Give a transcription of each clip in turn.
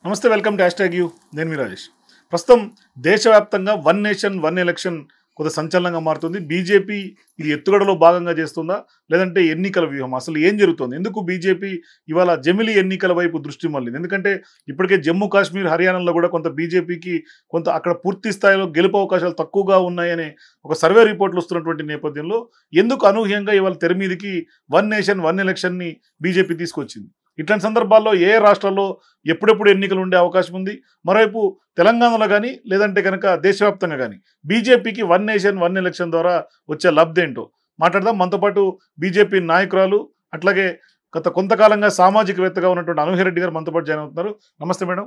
నమస్తే, welcome to #you. నేను మీ రాజేష్. ప్రస్తుతం దేశవ్యాప్తంగా వన్ నేషన్ వన్ ఎలక్షన్ కొంత సంచలనంగా మారుతుంది. బీజేపీ ఇది ఎత్తుగడలో భాగంగా చేస్తుందా, లేదంటే ఎన్నికల వ్యూహం? అసలు ఏం జరుగుతుంది? ఎందుకు బీజేపీ ఇవాళ జమిలీ ఎన్నికల వైపు దృష్టి మళ్ళింది? ఎందుకంటే ఇప్పటికే జమ్మూ కాశ్మీర్, హర్యానాలో కూడా కొంత బీజేపీకి కొంత అక్కడ పూర్తి స్థాయిలో గెలుపు అవకాశాలు తక్కువగా ఉన్నాయనే ఒక సర్వే రిపోర్ట్లు వస్తున్నటువంటి నేపథ్యంలో ఎందుకు అనూహ్యంగా ఇవాళ తెర మీదకి వన్ నేషన్ వన్ ఎలక్షన్ని బీజేపీ తీసుకొచ్చింది? ఇట్లాంటి సందర్భాల్లో ఏ రాష్ట్రాల్లో ఎప్పుడెప్పుడు ఎన్నికలు ఉండే అవకాశం ఉంది? మరోవైపు తెలంగాణలో కానీ లేదంటే కనుక దేశవ్యాప్తంగా కానీ బీజేపీకి వన్ నేషన్ వన్ ఎలక్షన్ ద్వారా వచ్చే లబ్ధి ఏంటో మాట్లాడదాం. మనతో పాటు బీజేపీ నాయకురాలు, అట్లాగే గత కొంతకాలంగా సామాజికవేత్తగా ఉన్నటువంటి అనూహ్య రెడ్డి గారు మనతో పాటు జాయిన్ అవుతున్నారు. నమస్తే మేడం.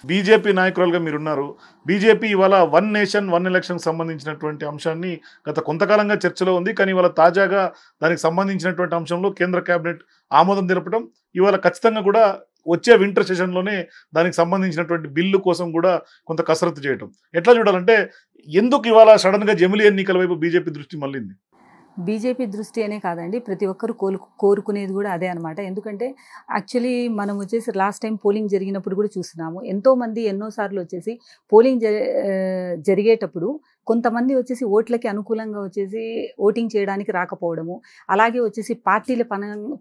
బీజేపీ నాయకురాలుగా మీరున్నారు. బీజేపీ ఇవాళ వన్ నేషన్ వన్ ఎలక్షన్కి సంబంధించినటువంటి అంశాన్ని గత కొంతకాలంగా చర్చలో ఉంది. కానీ ఇవాళ తాజాగా దానికి సంబంధించినటువంటి అంశంలో కేంద్ర కేబినెట్ ఆమోదం తెలపడం, ఇవాళ ఖచ్చితంగా కూడా వచ్చే వింటర్ సెషన్లోనే దానికి సంబంధించినటువంటి బిల్లు కోసం కూడా కొంత కసరత్తు చేయటం. ఎట్లా చూడాలంటే ఎందుకు ఇవాళ సడన్గా జమిలీ ఎన్నికల వైపు బీజేపీ దృష్టి మళ్ళింది? బీజేపీ దృష్టి అనే కాదండి, ప్రతి ఒక్కరు కోరుకునేది కూడా అదే అనమాట. ఎందుకంటే యాక్చువల్లీ మనం వచ్చేసి లాస్ట్ టైం పోలింగ్ జరిగినప్పుడు కూడా చూస్తున్నాము. ఎంతోమంది ఎన్నోసార్లు వచ్చేసి పోలింగ్ జరిగేటప్పుడు కొంతమంది వచ్చేసి ఓట్లకి అనుకూలంగా వచ్చేసి ఓటింగ్ చేయడానికి రాకపోవడము, అలాగే వచ్చేసి పార్టీల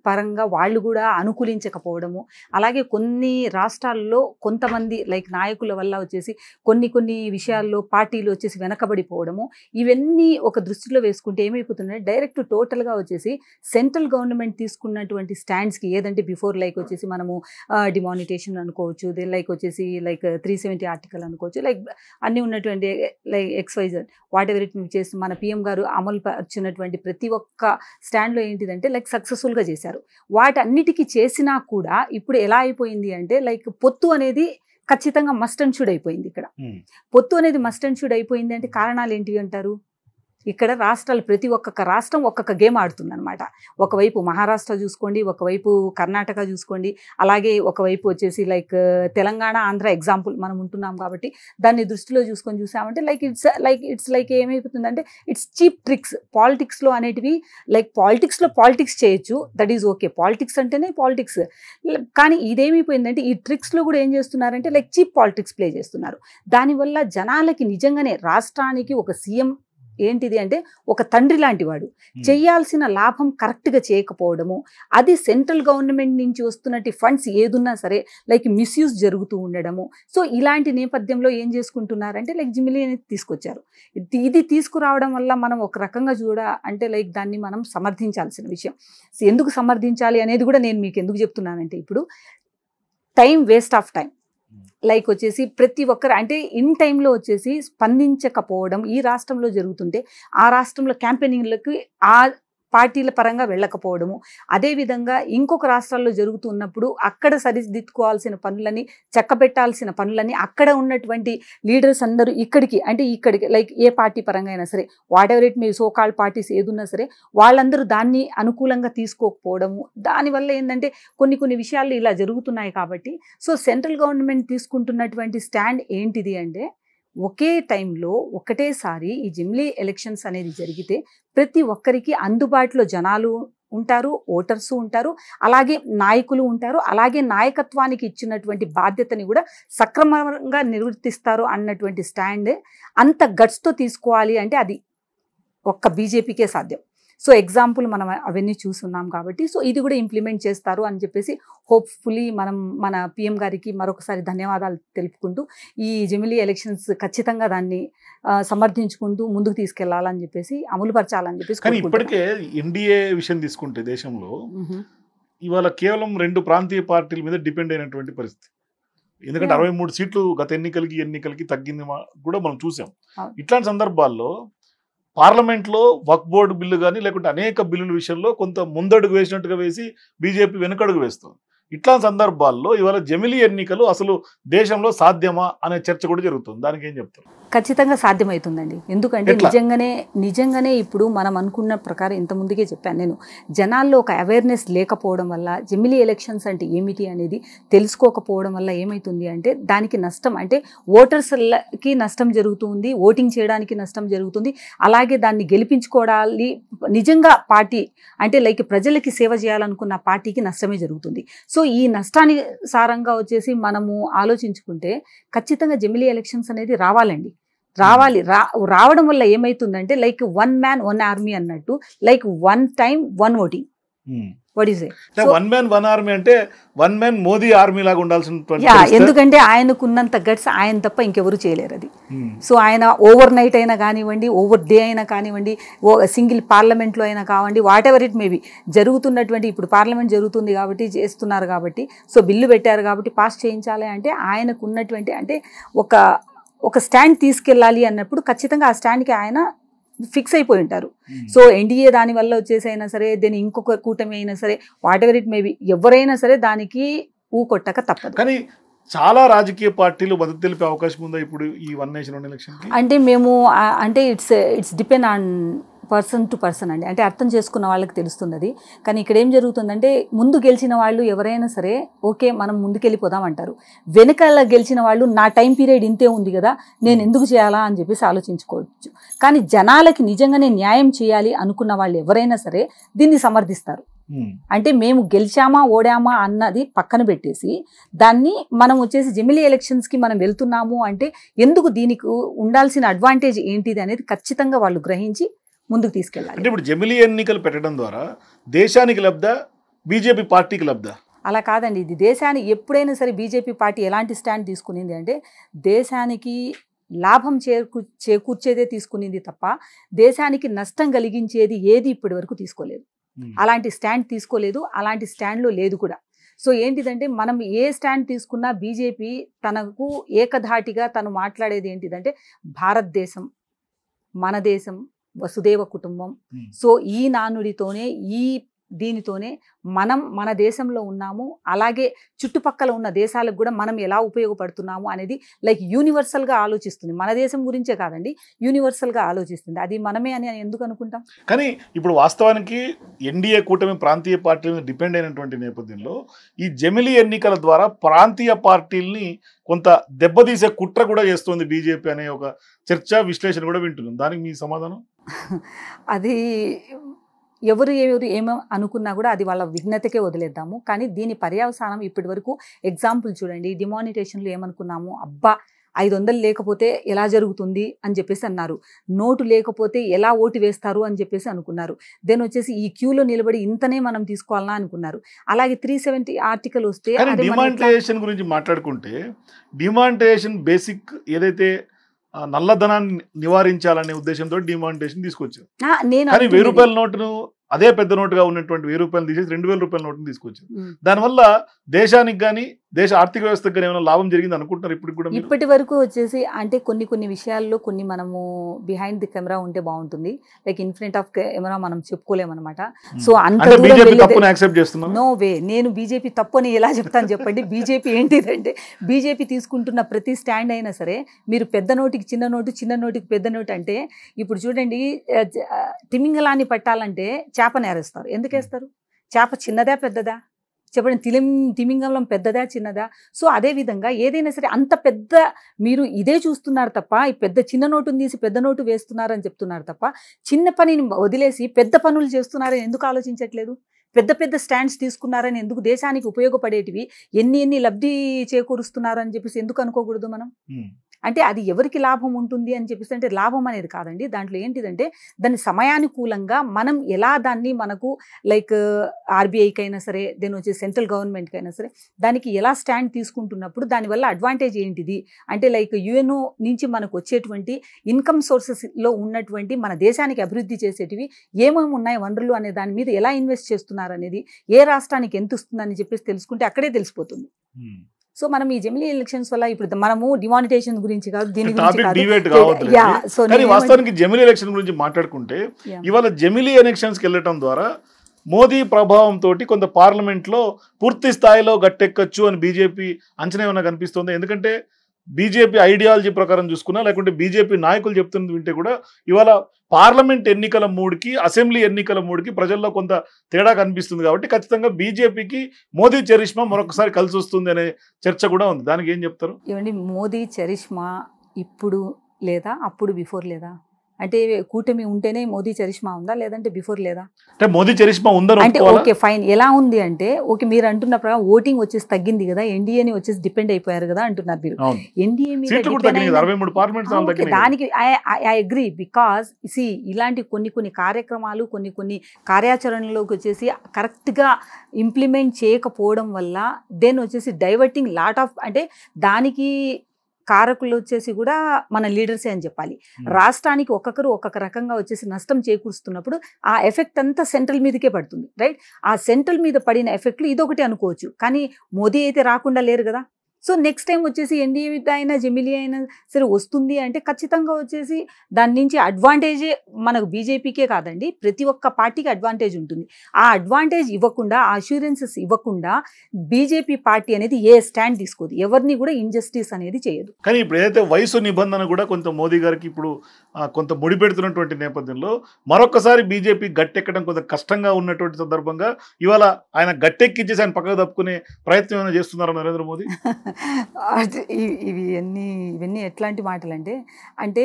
పరంగా వాళ్ళు కూడా అనుకూలించకపోవడము, అలాగే కొన్ని రాష్ట్రాల్లో కొంతమంది లైక్ నాయకుల వల్ల వచ్చేసి కొన్ని విషయాల్లో పార్టీలు వచ్చేసి వెనకబడిపోవడము, ఇవన్నీ ఒక దృష్టిలో వేసుకుంటే ఏమైపోతున్నాయి, డైరెక్ట్ టోటల్గా వచ్చేసి సెంట్రల్ గవర్నమెంట్ తీసుకున్నటువంటి స్టాండ్స్కి ఏదంటే బిఫోర్ లైక్ వచ్చేసి మనము డిమానిటేషన్ అనుకోవచ్చు, లైక్ వచ్చేసి లైక్ 370 ఆర్టికల్ అనుకోవచ్చు, లైక్ అన్నీ ఉన్నటువంటి like XYZ what ever it చేసి మన పిఎం గారు అమలు పరిచినటువంటి ప్రతి ఒక్క స్టాండ్లో ఏంటిదంటే లైక్ సక్సెస్ఫుల్గా చేశారు. వాటన్నిటికీ చేసినా కూడా ఇప్పుడు ఎలా అయిపోయింది అంటే లైక్ పొత్తు అనేది ఖచ్చితంగా మస్ట్ అండ్ షుడ్ అయిపోయింది. ఇక్కడ పొత్తు అనేది మస్ట్ అండ్ షుడ్ అయిపోయింది అంటే కారణాలు ఏంటివి అంటారు? ఇక్కడ రాష్ట్రాలు ప్రతి ఒక్కొక్క రాష్ట్రం ఒక్కొక్క గేమ్ ఆడుతుంది అనమాట. ఒకవైపు మహారాష్ట్ర చూసుకోండి, ఒకవైపు కర్ణాటక చూసుకోండి, అలాగే ఒకవైపు వచ్చేసి లైక్ తెలంగాణ, ఆంధ్ర ఎగ్జాంపుల్ మనం ఉంటున్నాం కాబట్టి దాన్ని దృష్టిలో చూసామంటే ఇట్స్ లైక్ ఏమైపోతుందంటే ఇట్స్ చీప్ ట్రిక్స్. పాలిటిక్స్లో అనేటివి లైక్ పాలిటిక్స్ చేయొచ్చు, దట్ ఈజ్ ఓకే, పాలిటిక్స్ అంటేనే పాలిటిక్స్. కానీ ఇదేమైపోయిందంటే ఈ ట్రిక్స్లో కూడా ఏం చేస్తున్నారంటే లైక్ చీప్ పాలిటిక్స్ ప్లే చేస్తున్నారు. దానివల్ల జనాలకి నిజంగానే రాష్ట్రానికి ఒక సీఎం ఏంటిది అంటే ఒక తండ్రి లాంటి వాడు, చేయాల్సిన లాభం కరెక్ట్గా చేయకపోవడము, అది సెంట్రల్ గవర్నమెంట్ నుంచి వస్తున్నట్టు ఫండ్స్ ఏదున్నా సరే లైక్ మిస్యూజ్ జరుగుతూ ఉండడము. సో ఇలాంటి నేపథ్యంలో ఏం చేసుకుంటున్నారంటే లైక్ జమిలీ అనేది తీసుకొచ్చారు. ఇది తీసుకురావడం వల్ల మనం ఒక రకంగా అంటే లైక్ దాన్ని మనం సమర్థించాల్సిన విషయం. ఎందుకు సమర్థించాలి అనేది కూడా నేను మీకు ఎందుకు చెప్తున్నానంటే ఇప్పుడు వేస్ట్ ఆఫ్ టైం లైక్ వచ్చేసి ప్రతి ఒక్కరు అంటే ఇన్ టైంలో వచ్చేసి స్పందించకపోవడం ఈ రాష్ట్రంలో జరుగుతుంటే ఆ రాష్ట్రంలో క్యాంపెయినింగ్లకు ఆ పార్టీల పరంగా వెళ్ళకపోవడము, అదేవిధంగా ఇంకొక రాష్ట్రాల్లో జరుగుతున్నప్పుడు అక్కడ సరిదిద్దుకోవాల్సిన పనులని, చక్కబెట్టాల్సిన పనులని అక్కడ ఉన్నటువంటి లీడర్స్ అందరూ ఇక్కడికి లైక్ ఏ పార్టీ పరంగా అయినా సరే what ever it me so-called parties ఏదున్నా సరే వాళ్ళందరూ దాన్ని అనుకూలంగా తీసుకోకపోవడము, దానివల్ల ఏంటంటే కొన్ని విషయాలు ఇలా జరుగుతున్నాయి. కాబట్టి సో సెంట్రల్ గవర్నమెంట్ తీసుకుంటున్నటువంటి స్టాండ్ ఏంటిది అంటే ఒకే టైంలో ఒకటేసారి ఈ జమిలీ ఎలక్షన్స్ అనేది జరిగితే ప్రతి ఒక్కరికి అందుబాటులో జనాలు ఉంటారు, ఓటర్స్ ఉంటారు, అలాగే నాయకులు ఉంటారు, అలాగే నాయకత్వానికి ఇచ్చినటువంటి బాధ్యతని కూడా సక్రమంగా నిర్వర్తిస్తారు అన్నటువంటి స్టాండ్ అంత గట్స్తో తీసుకోవాలి అంటే అది ఒక్క బీజేపీకే సాధ్యం. సో ఎగ్జాంపుల్ మనం అవన్నీ చూస్తున్నాం కాబట్టి సో ఇది కూడా ఇంప్లిమెంట్ చేస్తారు అని చెప్పేసి హోప్ఫుల్లీ మనం మన పిఎం గారికి మరొకసారి ధన్యవాదాలు తెలుపుకుంటూ ఈ జమిలీ ఎలక్షన్స్ ఖచ్చితంగా దాన్ని సమర్థించుకుంటూ ముందుకు తీసుకెళ్లాలని చెప్పేసి అమలుపరచాలని చెప్పేసి. కానీ ఇప్పటికే ఎన్డీఏ విషయం తీసుకుంటే దేశంలో ఇవాళ కేవలం 2 ప్రాంతీయ పార్టీల మీద డిపెండ్ అయినటువంటి పరిస్థితి. ఎందుకంటే 63 సీట్లు గత ఎన్నికలకి తగ్గింది కూడా మనం చూసాం. ఇట్లాంటి సందర్భాల్లో పార్లమెంట్లో వక్ఫ్ బోర్డు బిల్లు కానీ లేకుంటే అనేక బిల్లుల విషయంలో కొంత ముందడుగు వేసినట్టుగా వేసి బీజేపీ వెనుకడుగు వేస్తుంది. ఇట్లాంటి సందర్భాల్లో ఇవాళ జమిలీ ఎన్నికలు అసలు దేశంలో సాధ్యమా అనే చర్చ కూడా జరుగుతుంది. దానికి ఏం చెప్తారు? ఖచ్చితంగా సాధ్యమవుతుందండి. ఎందుకంటే నిజంగానే ఇప్పుడు మనం అనుకున్న ప్రకారం ఇంత ముందుకే చెప్పాను నేను, జనాల్లో ఒక అవేర్నెస్ లేకపోవడం వల్ల జమిలీ ఎలక్షన్స్ అంటే ఏమిటి అనేది తెలుసుకోకపోవడం వల్ల ఏమవుతుంది అంటే దానికి నష్టం అంటే ఓటర్స్కి నష్టం జరుగుతుంది, ఓటింగ్ చేయడానికి నష్టం జరుగుతుంది, అలాగే దాన్ని గెలిపించుకోవడాలి నిజంగా పార్టీ అంటే లైక్ ప్రజలకి సేవ చేయాలనుకున్న పార్టీకి నష్టమే జరుగుతుంది. సో ఈ నష్టాన్ని సారంగా వచ్చేసి మనము ఆలోచించుకుంటే ఖచ్చితంగా జమిలీ ఎలక్షన్స్ అనేది రావాలండి. రావడం వల్ల ఏమైతుందంటే లైక్ 1 man 1 army అన్నట్టు, like 1 time 1 voting. What is it? 1 man 1 army అంటే 1 man మోదీ ఆర్మీ లాగా ఉండాల్సిన ఎందుకంటే ఆయనకున్నంత గట్స్ ఆయన తప్ప ఇంకెవరు చేయలేరు అది. సో ఆయన ఓవర్ నైట్ అయినా కానివ్వండి, ఓవర్ డే అయినా కానివ్వండి, సింగిల్ పార్లమెంట్లో అయినా కావండి, వాట్ ఎవర్ ఇట్ మేబీ జరుగుతున్నటువంటి, ఇప్పుడు పార్లమెంట్ జరుగుతుంది కాబట్టి చేస్తున్నారు కాబట్టి, సో బిల్లు పెట్టారు కాబట్టి పాస్ చేయించాలి అంటే ఆయనకు ఉన్నటువంటి అంటే ఒక స్టాండ్ తీసుకెళ్ళాలి అన్నప్పుడు ఖచ్చితంగా ఆ స్టాండ్కి ఆయన ఫిక్స్ అయిపోయి ఉంటారు. సో ఎన్డీఏ దాని వల్ల వచ్చేసి అయినా సరే, దీని ఇంకొక కూటమి అయినా సరే, వాట్ ఎవర్ ఇట్ మేబీ ఎవరైనా సరే దానికి ఊకొట్టక తప్పదు. కానీ చాలా రాజకీయ పార్టీలు మద్దతు తెలిపే అవకాశం ఉందా ఇప్పుడు ఈ 1 nation 1 election కి? అంటే మేము అంటే it's depend on person to person అండి. అంటే అర్థం చేసుకున్న వాళ్ళకి తెలుస్తుంది అది. కానీ ఇక్కడ ఏం జరుగుతుందంటే ముందు గెలిచిన వాళ్ళు ఎవరైనా సరే ఓకే మనం ముందుకెళ్ళిపోదాం అంటారు. వెనకాల గెలిచిన వాళ్ళు నా టైం పీరియడ్ ఇంతే ఉంది కదా, నేను ఎందుకు చేయాలా అని చెప్పేసి ఆలోచించుకోవచ్చు. కానీ జనాలకి నిజంగానే న్యాయం చేయాలి అనుకున్న వాళ్ళు ఎవరైనా సరే దీన్ని సమర్థిస్తారు. అంటే మేము గెలిచామా ఓడామా అన్నది పక్కన పెట్టేసి దాన్ని మనం వచ్చేసి జమిలీ ఎలక్షన్స్కి మనం వెళ్తున్నాము అంటే ఎందుకు, దీనికి ఉండాల్సిన అడ్వాంటేజ్ ఏంటిది అనేది ఖచ్చితంగా వాళ్ళు గ్రహించి ముందుకు తీసుకెళ్ళాలి. అంటే ఇప్పుడు జమిలీ ఎన్నికలు పెట్టడం ద్వారా దేశానికి లబ్ధా, బీజేపీ పార్టీకి లబ్ధా? అలా కాదండి. ఇది దేశానికి ఎప్పుడైనా సరే బీజేపీ పార్టీ ఎలాంటి స్టాండ్ తీసుకునింది అంటే దేశానికి లాభం చేకూర్చేదే తీసుకునింది తప్ప దేశానికి నష్టం కలిగించేది ఏది ఇప్పటి వరకు తీసుకోలేదు. అలాంటి స్టాండ్ తీసుకోలేదు, అలాంటి స్టాండ్లో లేదు కూడా. సో ఏంటిదంటే మనం ఏ స్టాండ్ తీసుకున్నా బీజేపీ తనకు ఏకధాటిగా తను మాట్లాడేది ఏంటిదంటే భారతదేశం మన దేశం, వసుదేవ కుటుంబం. సో ఈ నానుడితోనే దీనితోనే మనం మన దేశంలో ఉన్నాము, అలాగే చుట్టుపక్కల ఉన్న దేశాలకు కూడా మనం ఎలా ఉపయోగపడుతున్నాము అనేది లైక్ యూనివర్సల్గా ఆలోచిస్తుంది. మన దేశం గురించే కాదండి, యూనివర్సల్గా ఆలోచిస్తుంది. అది మనమే అని ఎందుకు అనుకుంటాం? కానీ ఇప్పుడు వాస్తవానికి ఎన్డీఏ కూటమి ప్రాంతీయ పార్టీల మీద డిపెండ్ అయినటువంటి నేపథ్యంలో ఈ జమిలీ ఎన్నికల ద్వారా ప్రాంతీయ పార్టీల్ని కొంత దెబ్బతీసే కుట్ర కూడా చేస్తుంది బీజేపీ అనే ఒక చర్చ, విశ్లేషణ కూడా వింటున్నాం. దానికి మీ సమాధానం? అది ఎవరు ఏమో అనుకున్నా కూడా అది వాళ్ళ విఘ్నతకే వదిలేద్దాము. కానీ దీని పర్యవసానం ఇప్పటి వరకు ఎగ్జాంపుల్ చూడండి. డిమానిటేషన్లో ఏమనుకున్నాము, అబ్బా 500 లేకపోతే ఎలా జరుగుతుంది అని చెప్పేసి అన్నారు. నోటు లేకపోతే ఎలా ఓటు వేస్తారు అని చెప్పేసి అనుకున్నారు. దెన్ వచ్చేసి ఈ క్యూలో నిలబడి ఇంతనే మనం తీసుకోవాలన్నా అనుకున్నారు. అలాగే 370 ఆర్టికల్ వస్తే డిమానిటైజేషన్ గురించి మాట్లాడుకుంటే డిమానిటైజేషన్ బేసిక్ ఏదైతే నల్లధనాన్ని నివారించాలనే ఉద్దేశంతో డిమానిటైజేషన్ తీసుకొచ్చారు. కానీ 1000 రూపాయల నోటును అదే పెద్ద నోటుగా ఉన్నటువంటి 1000 రూపాయలు తీసేసి 2000 రూపాయల నోటును తీసుకొచ్చారు. దానివల్ల దేశానికి కానీ దేశ ఆర్థిక వ్యవస్థకు కానీ ఏమైనా లాభం జరిగింది అనుకుంటున్నారు ఇప్పుడు కూడా? ఇప్పటి వరకు వచ్చేసి అంటే కొన్ని విషయాల్లో కొన్ని మనము బిహైండ్ ది కెమెరా ఉంటే బాగుంటుంది, like in front of camera మనం చెప్పుకోలేమన్నమాట. సో నో వే, నేను బీజేపీ తప్పు అని ఎలా చెప్తాను చెప్పండి. బీజేపీ ఏంటిదంటే బీజేపీ తీసుకుంటున్న ప్రతి స్టాండ్ అయినా సరే మీరు పెద్ద నోటికి చిన్న నోటు, చిన్న నోటికి పెద్ద నోటు అంటే ఇప్పుడు చూడండి తిమింగలాన్ని పట్టాలంటే చేపని ఏరేస్తారు. ఎందుకు వేస్తారు? చేప చిన్నదా పెద్దదా చెప్పండి? తిమింగలం పెద్దదా చిన్నదా? సో అదేవిధంగా ఏదైనా సరే అంత పెద్ద మీరు ఇదే చూస్తున్నారు తప్ప ఈ పెద్ద చిన్న నోటుని తీసి పెద్ద నోటు వేస్తున్నారని చెప్తున్నారు తప్ప చిన్న పనిని వదిలేసి పెద్ద పనులు చేస్తున్నారని ఎందుకు ఆలోచించట్లేదు? పెద్ద స్టాండ్స్ తీసుకున్నారని ఎందుకు, దేశానికి ఉపయోగపడేటివి ఎన్ని లబ్ధి చేకూరుస్తున్నారని చెప్పేసి ఎందుకు అనుకోకూడదు మనం? అంటే అది ఎవరికి లాభం ఉంటుంది అని చెప్పేసి అంటే లాభం అనేది కాదండి. దాంట్లో ఏంటిదంటే దాన్ని సమయానుకూలంగా మనం ఎలా దాన్ని మనకు లైక్ ఆర్బీఐకి అయినా సరే దెన్ వచ్చే సెంట్రల్ గవర్నమెంట్కి అయినా సరే దానికి ఎలా స్టాండ్ తీసుకుంటున్నప్పుడు దానివల్ల అడ్వాంటేజ్ ఏంటిది అంటే లైక్ యుఎన్ఓ నుంచి మనకు వచ్చేటువంటి ఇన్కమ్ సోర్సెస్లో ఉన్నటువంటి మన దేశానికి అభివృద్ధి చేసేటివి ఏమేమి ఉన్నాయి వనరులు అనే దాని మీద ఎలా ఇన్వెస్ట్ చేస్తున్నారు అనేది, ఏ రాష్ట్రానికి ఎంత వస్తుందని చెప్పేసి తెలుసుకుంటే అక్కడే తెలిసిపోతుంది. సో మనం ఈ జమిలీ ఎలక్షన్స్ వల్ల ఇప్పుడు మనము డిమానిటైజేషన్ గురించి కాదు, దీని వాస్తవానికి జమిలీ ఎలక్షన్ గురించి మాట్లాడుకుంటే ఇవాళ జమిలీ ఎలక్షన్స్కి వెళ్ళటం ద్వారా మోదీ ప్రభావంతో కొంత పార్లమెంట్లో పూర్తి స్థాయిలో గట్టెక్కచ్చు అని బీజేపీ అంచనా ఏమైనా కనిపిస్తుంది? ఎందుకంటే బీజేపీ ఐడియాలజీ ప్రకారం చూసుకున్నా లేకుంటే బీజేపీ నాయకులు చెప్తున్నది వింటే కూడా ఇవాళ పార్లమెంట్ ఎన్నికల మూడుకి అసెంబ్లీ ఎన్నికల మూడుకి ప్రజల్లో కొంత తేడా కనిపిస్తుంది. కాబట్టి ఖచ్చితంగా బీజేపీకి మోదీ చరిష్మా మరొకసారి కలిసి వస్తుంది అనే చర్చ కూడా ఉంది. దానికి ఏం చెప్తారు? ఏమండి, మోదీ చరిష్మా ఇప్పుడు లేదా అప్పుడు బిఫోర్ లేదా? అంటే కూటమి ఉంటేనే మోదీ చరిష్మా ఉందా లేదంటే బిఫోర్ లేదా? అంటే మోదీ చరిష్మా ఉందని అంటే ఓకే ఫైన్, ఎలా ఉంది అంటే ఓకే మీరు అంటున్న ప్రకారం ఓటింగ్ వచ్చేసి తగ్గింది కదా, ఎన్డీఏని వచ్చేసి డిపెండ్ అయిపోయారు కదా అంటున్నారు మీరు. ఎన్డీఏ మీద దానికి ఐ అగ్రీ, బికాస్ ఇలాంటి కొన్ని కార్యక్రమాలు కొన్ని కార్యాచరణలోకి వచ్చేసి కరెక్ట్గా ఇంప్లిమెంట్ చేయకపోవడం వల్ల దెన్ వచ్చేసి డైవర్టింగ్ లాట్ ఆఫ్, అంటే దానికి కారకులు వచ్చేసి కూడా మన లీడర్సే అని చెప్పాలి. రాష్ట్రానికి ఒక్కొక్కరు ఒక్కొక్క రకంగా వచ్చేసి నష్టం చేకూరుస్తున్నప్పుడు ఆ ఎఫెక్ట్ అంతా సెంట్రల్ మీదకే పడుతుంది, రైట్? ఆ సెంట్రల్ మీద పడిన ఎఫెక్ట్లు ఇదొకటి అనుకోవచ్చు, కానీ మోదీ అయితే రాకుండా లేరు కదా. సో నెక్స్ట్ టైం వచ్చేసి ఎన్డీఏ అయినా జమిలీ అయినా సరే వస్తుంది అంటే ఖచ్చితంగా వచ్చేసి దాని నుంచి అడ్వాంటేజే మనకు బీజేపీకే కాదండి, ప్రతి ఒక్క పార్టీకి అడ్వాంటేజ్ ఉంటుంది. ఆ అడ్వాంటేజ్ ఇవ్వకుండా, ఆ అష్యూరెన్సెస్ ఇవ్వకుండా బీజేపీ పార్టీ అనేది ఏ స్టాండ్ తీసుకోదు, ఎవరిని కూడా ఇంజస్టిస్ అనేది చేయదు. కానీ ఇప్పుడు ఏదైతే వయసు నిబంధన కూడా కొంత మోదీ గారికి ఇప్పుడు కొంత ముడిపెడుతున్నటువంటి నేపథ్యంలో మరొకసారి బీజేపీ గట్టెక్కడం కొంత కష్టంగా ఉన్నటువంటి సందర్భంగా ఇవాళ ఆయన గట్టెక్కించేసి ఆయన పక్కకు తప్పుకునే ప్రయత్నం ఏమైనా చేస్తున్నారు నరేంద్ర మోదీ? ఇవన్నీ ఎట్లాంటి మాటలు అంటే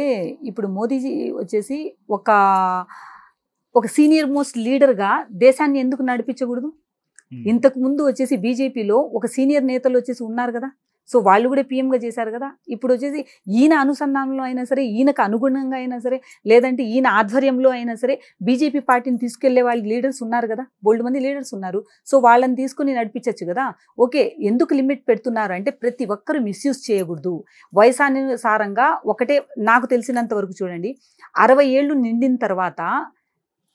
ఇప్పుడు మోదీజీ వచ్చేసి ఒక సీనియర్ మోస్ట్ లీడర్గా దేశాన్ని ఎందుకు నడిపించకూడదు? ఇంతకు ముందు వచ్చేసి బీజేపీలో ఒక సీనియర్ నేతలు వచ్చేసి ఉన్నారు కదా, సో వాళ్ళు కూడా పీఎంగా చేశారు కదా. ఇప్పుడు వచ్చేసి ఈయన అనుసంధానంలో అయినా సరే, ఈయనకు అనుగుణంగా అయినా సరే, లేదంటే ఈయన ఆధ్వర్యంలో అయినా సరే బీజేపీ పార్టీని తీసుకెళ్లే వాళ్ళు లీడర్స్ ఉన్నారు కదా, బోల్డ్ మంది లీడర్స్ ఉన్నారు. సో వాళ్ళని తీసుకుని నడిపించవచ్చు కదా. ఓకే, ఎందుకు లిమిట్ పెడుతున్నారు అంటే ప్రతి ఒక్కరు మిస్యూజ్ చేయకూడదు. వయసానుసారంగా ఒకటే నాకు తెలిసినంత వరకు చూడండి, 60 ఏళ్ళు నిండిన తర్వాత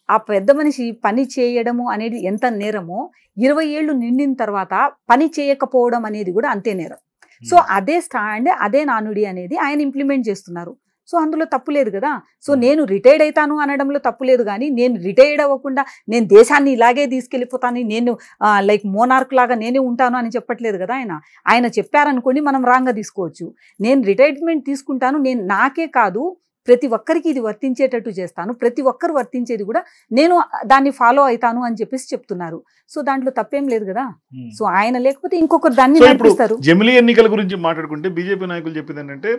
ఆ పెద్ద మనిషి పని చేయడము అనేది ఎంత నేరమో, 20 ఏళ్ళు నిండిన తర్వాత పని చేయకపోవడం అనేది కూడా అంతే నేరం. సో అదే స్టాండ్, అదే నానుడి అనేది ఆయన ఇంప్లిమెంట్ చేస్తున్నారు. సో అందులో తప్పు లేదు కదా. సో నేను రిటైర్డ్ అవుతాను అనడంలో తప్పు లేదు, కానీ నేను రిటైర్డ్ అవ్వకుండా నేను దేశాన్ని ఇలాగే తీసుకెళ్ళిపోతాను, నేను లైక్ మోనార్క్ లాగా నేనే ఉంటాను అని చెప్పట్లేదు కదా ఆయన చెప్పారనుకోండి, మనం రాంగ్గా తీసుకోవచ్చు. నేను రిటైర్మెంట్ తీసుకుంటాను, నేను నాకే కాదు ప్రతి ఒక్కరికి ఇది వర్తించేటట్టు చేస్తాను, ప్రతి ఒక్కరు వర్తించేది కూడా నేను దాన్ని ఫాలో అవుతాను అని చెప్పేసి చెప్తున్నారు. సో దాంట్లో తప్పేం లేదు కదా. సో ఆయన లేకపోతే ఇంకొకరు దాన్ని నడిపిస్తారు. జమిలీ ఎన్నికల గురించి మాట్లాడుకుంటే బీజేపీ నాయకులు చెప్పింది ఏంటంటే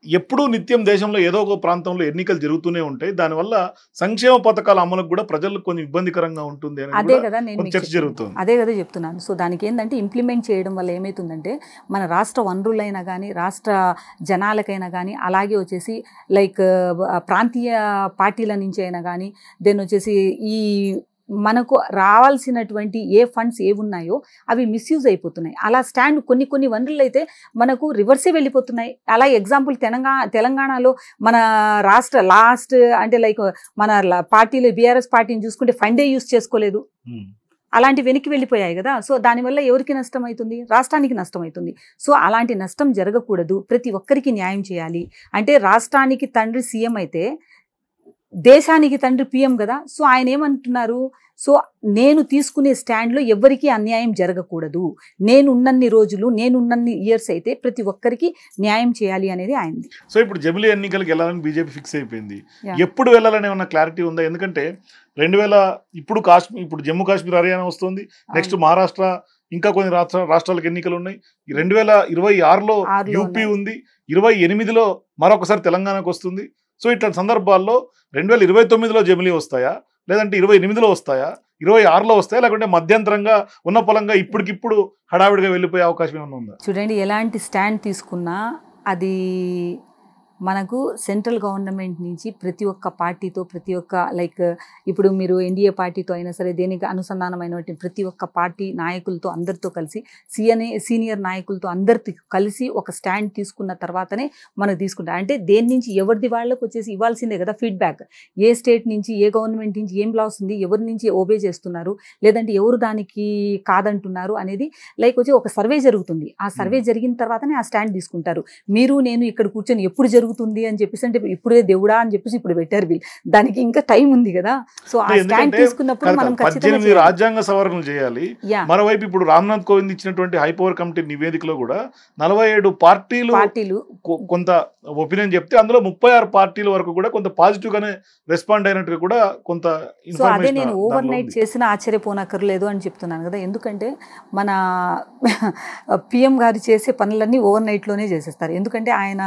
ఎప్పుడూ నిత్యం దేశంలో ఏదో ఒక ప్రాంతంలో ఎన్నికలు జరుగుతూనే ఉంటాయి, దానివల్ల సంక్షేమ పథకాల అమలుకు కూడా ప్రజలకు కొంచెం ఇబ్బందికరంగా ఉంటుంది అని అదే కదా నేను చర్చ జరుగుతుంది. అదే కదా చెప్తున్నాను. సో దానికి ఏంటంటే ఇంప్లిమెంట్ చేయడం వల్ల ఏమవుతుందంటే మన రాష్ట్ర వనరులైనా కానీ, రాష్ట్ర జనాలకైనా కానీ, అలాగే వచ్చేసి లైక్ ప్రాంతీయ పార్టీల నుంచి అయినా కానీ, దెన్ వచ్చేసి ఈ మనకు రావాల్సినటువంటి ఏ ఫండ్స్ ఏవున్నాయో అవి మిస్యూజ్ అయిపోతున్నాయి. అలా స్టాండ్ కొన్ని వనరులు అయితే మనకు రివర్సే వెళ్ళిపోతున్నాయి. అలా ఎగ్జాంపుల్ తెలంగాణలో మన రాష్ట్ర లాస్ట్ అంటే లైక్ మన పార్టీలో బీఆర్ఎస్ పార్టీని చూసుకుంటే ఫండే యూజ్ చేసుకోలేదు, అలాంటి వెనక్కి వెళ్ళిపోయాయి కదా. సో దానివల్ల ఎవరికి నష్టం అవుతుంది? రాష్ట్రానికి నష్టం అవుతుంది. సో అలాంటి నష్టం జరగకూడదు, ప్రతి ఒక్కరికి న్యాయం చేయాలి. అంటే రాష్ట్రానికి తండ్రి సీఎం అయితే దేశానికి తండ్రి పిఎం కదా. సో ఆయన ఏమంటున్నారు, సో నేను తీసుకునే స్టాండ్లో ఎవరికీ అన్యాయం జరగకూడదు, నేనున్నన్ని రోజులు, నేనున్నన్ని ఇయర్స్ అయితే ప్రతి ఒక్కరికి న్యాయం చేయాలి అనేది ఆయనది. సో ఇప్పుడు జమిలీ ఎన్నికలకు వెళ్ళాలని బీజేపీ ఫిక్స్ అయిపోయింది. ఎప్పుడు వెళ్ళాలని ఏమన్నా క్లారిటీ ఉందా? ఎందుకంటే 2000 ఇప్పుడు జమ్మూ కాశ్మీర్, హర్యానా వస్తుంది, నెక్స్ట్ మహారాష్ట్ర, ఇంకా కొన్ని రాష్ట్రాలకు ఎన్నికలు ఉన్నాయి. 2026లో యూపీ ఉంది, 28లో మరొకసారి తెలంగాణకు వస్తుంది. సో ఇట్లాంటి సందర్భాల్లో 2029లో జమిలీ వస్తాయా, లేదంటే 28లో వస్తాయా, 26లో వస్తాయా, లేకుంటే మధ్యంతరంగా ఉన్న పొలంగా ఇప్పటికిప్పుడు హడావిడిగా వెళ్ళిపోయే అవకాశం ఏమైనా ఉందా? చూడండి, ఎలాంటి స్టాండ్ తీసుకున్నా అది మనకు సెంట్రల్ గవర్నమెంట్ నుంచి ప్రతి ఒక్క పార్టీతో, ప్రతి ఒక్క లైక్ ఇప్పుడు మీరు ఎన్డీఏ పార్టీతో అయినా సరే, దేనికి అనుసంధానమైనటువంటి ప్రతి ఒక్క పార్టీ నాయకులతో అందరితో కలిసి, సీనియర్ నాయకులతో అందరితో కలిసి ఒక స్టాండ్ తీసుకున్న తర్వాతనే మనకు తీసుకుంటారు. అంటే దేని నుంచి ఎవరిది వాళ్ళకు వచ్చేసి ఇవ్వాల్సిందే కదా ఫీడ్బ్యాక్. ఏ స్టేట్ నుంచి, ఏ గవర్నమెంట్ నుంచి ఏం లాస్ ఉంది, ఎవరి నుంచి ఓబే చేస్తున్నారు, లేదంటే ఎవరు దానికి కాదంటున్నారు అనేది లైక్ వచ్చి ఒక సర్వే జరుగుతుంది. ఆ సర్వే జరిగిన తర్వాతనే ఆ స్టాండ్ తీసుకుంటారు. మీరు నేను ఇక్కడ కూర్చొని ఎప్పుడు జరుగుతుంది అని చెప్పేసి అంటే ఇప్పుడే దేవుడా అని చెప్పేసి ఇప్పుడు పెట్టారు వీళ్ళు, దానికి ఇంకా టైం ఉంది కదా. సో ఆ స్టాండ్ తీసుకున్నప్పుడు మనం 18 రాజ్యాంగ సవరణలు చేయాలి. మరోవైపు ఇప్పుడు రామ్నాథ్ కోవింద్ ఇచ్చినటువంటి హైపవర్ కమిటీ నివేదికలో కూడా 47 పార్టీలు కొంత ఒపీనియన్ చెప్తే అందులో 36 పార్టీల వరకు కూడా కొంత పాజిటివ్ గానే రెస్పాండ్ అయినట్టుగా కూడా కొంత ఇన్ఫర్మేషన్. సో అదే నేను ఓవర్ నైట్ చేసిన ఆశ్చర్యపోనక్కర్లేదు అని చెప్తున్నాను కదా. ఎందుకంటే మన పిఎం గారు చేసే పనులన్నీ ఓవర్ నైట్ లోనే చేసేస్తారు. ఎందుకంటే ఆయన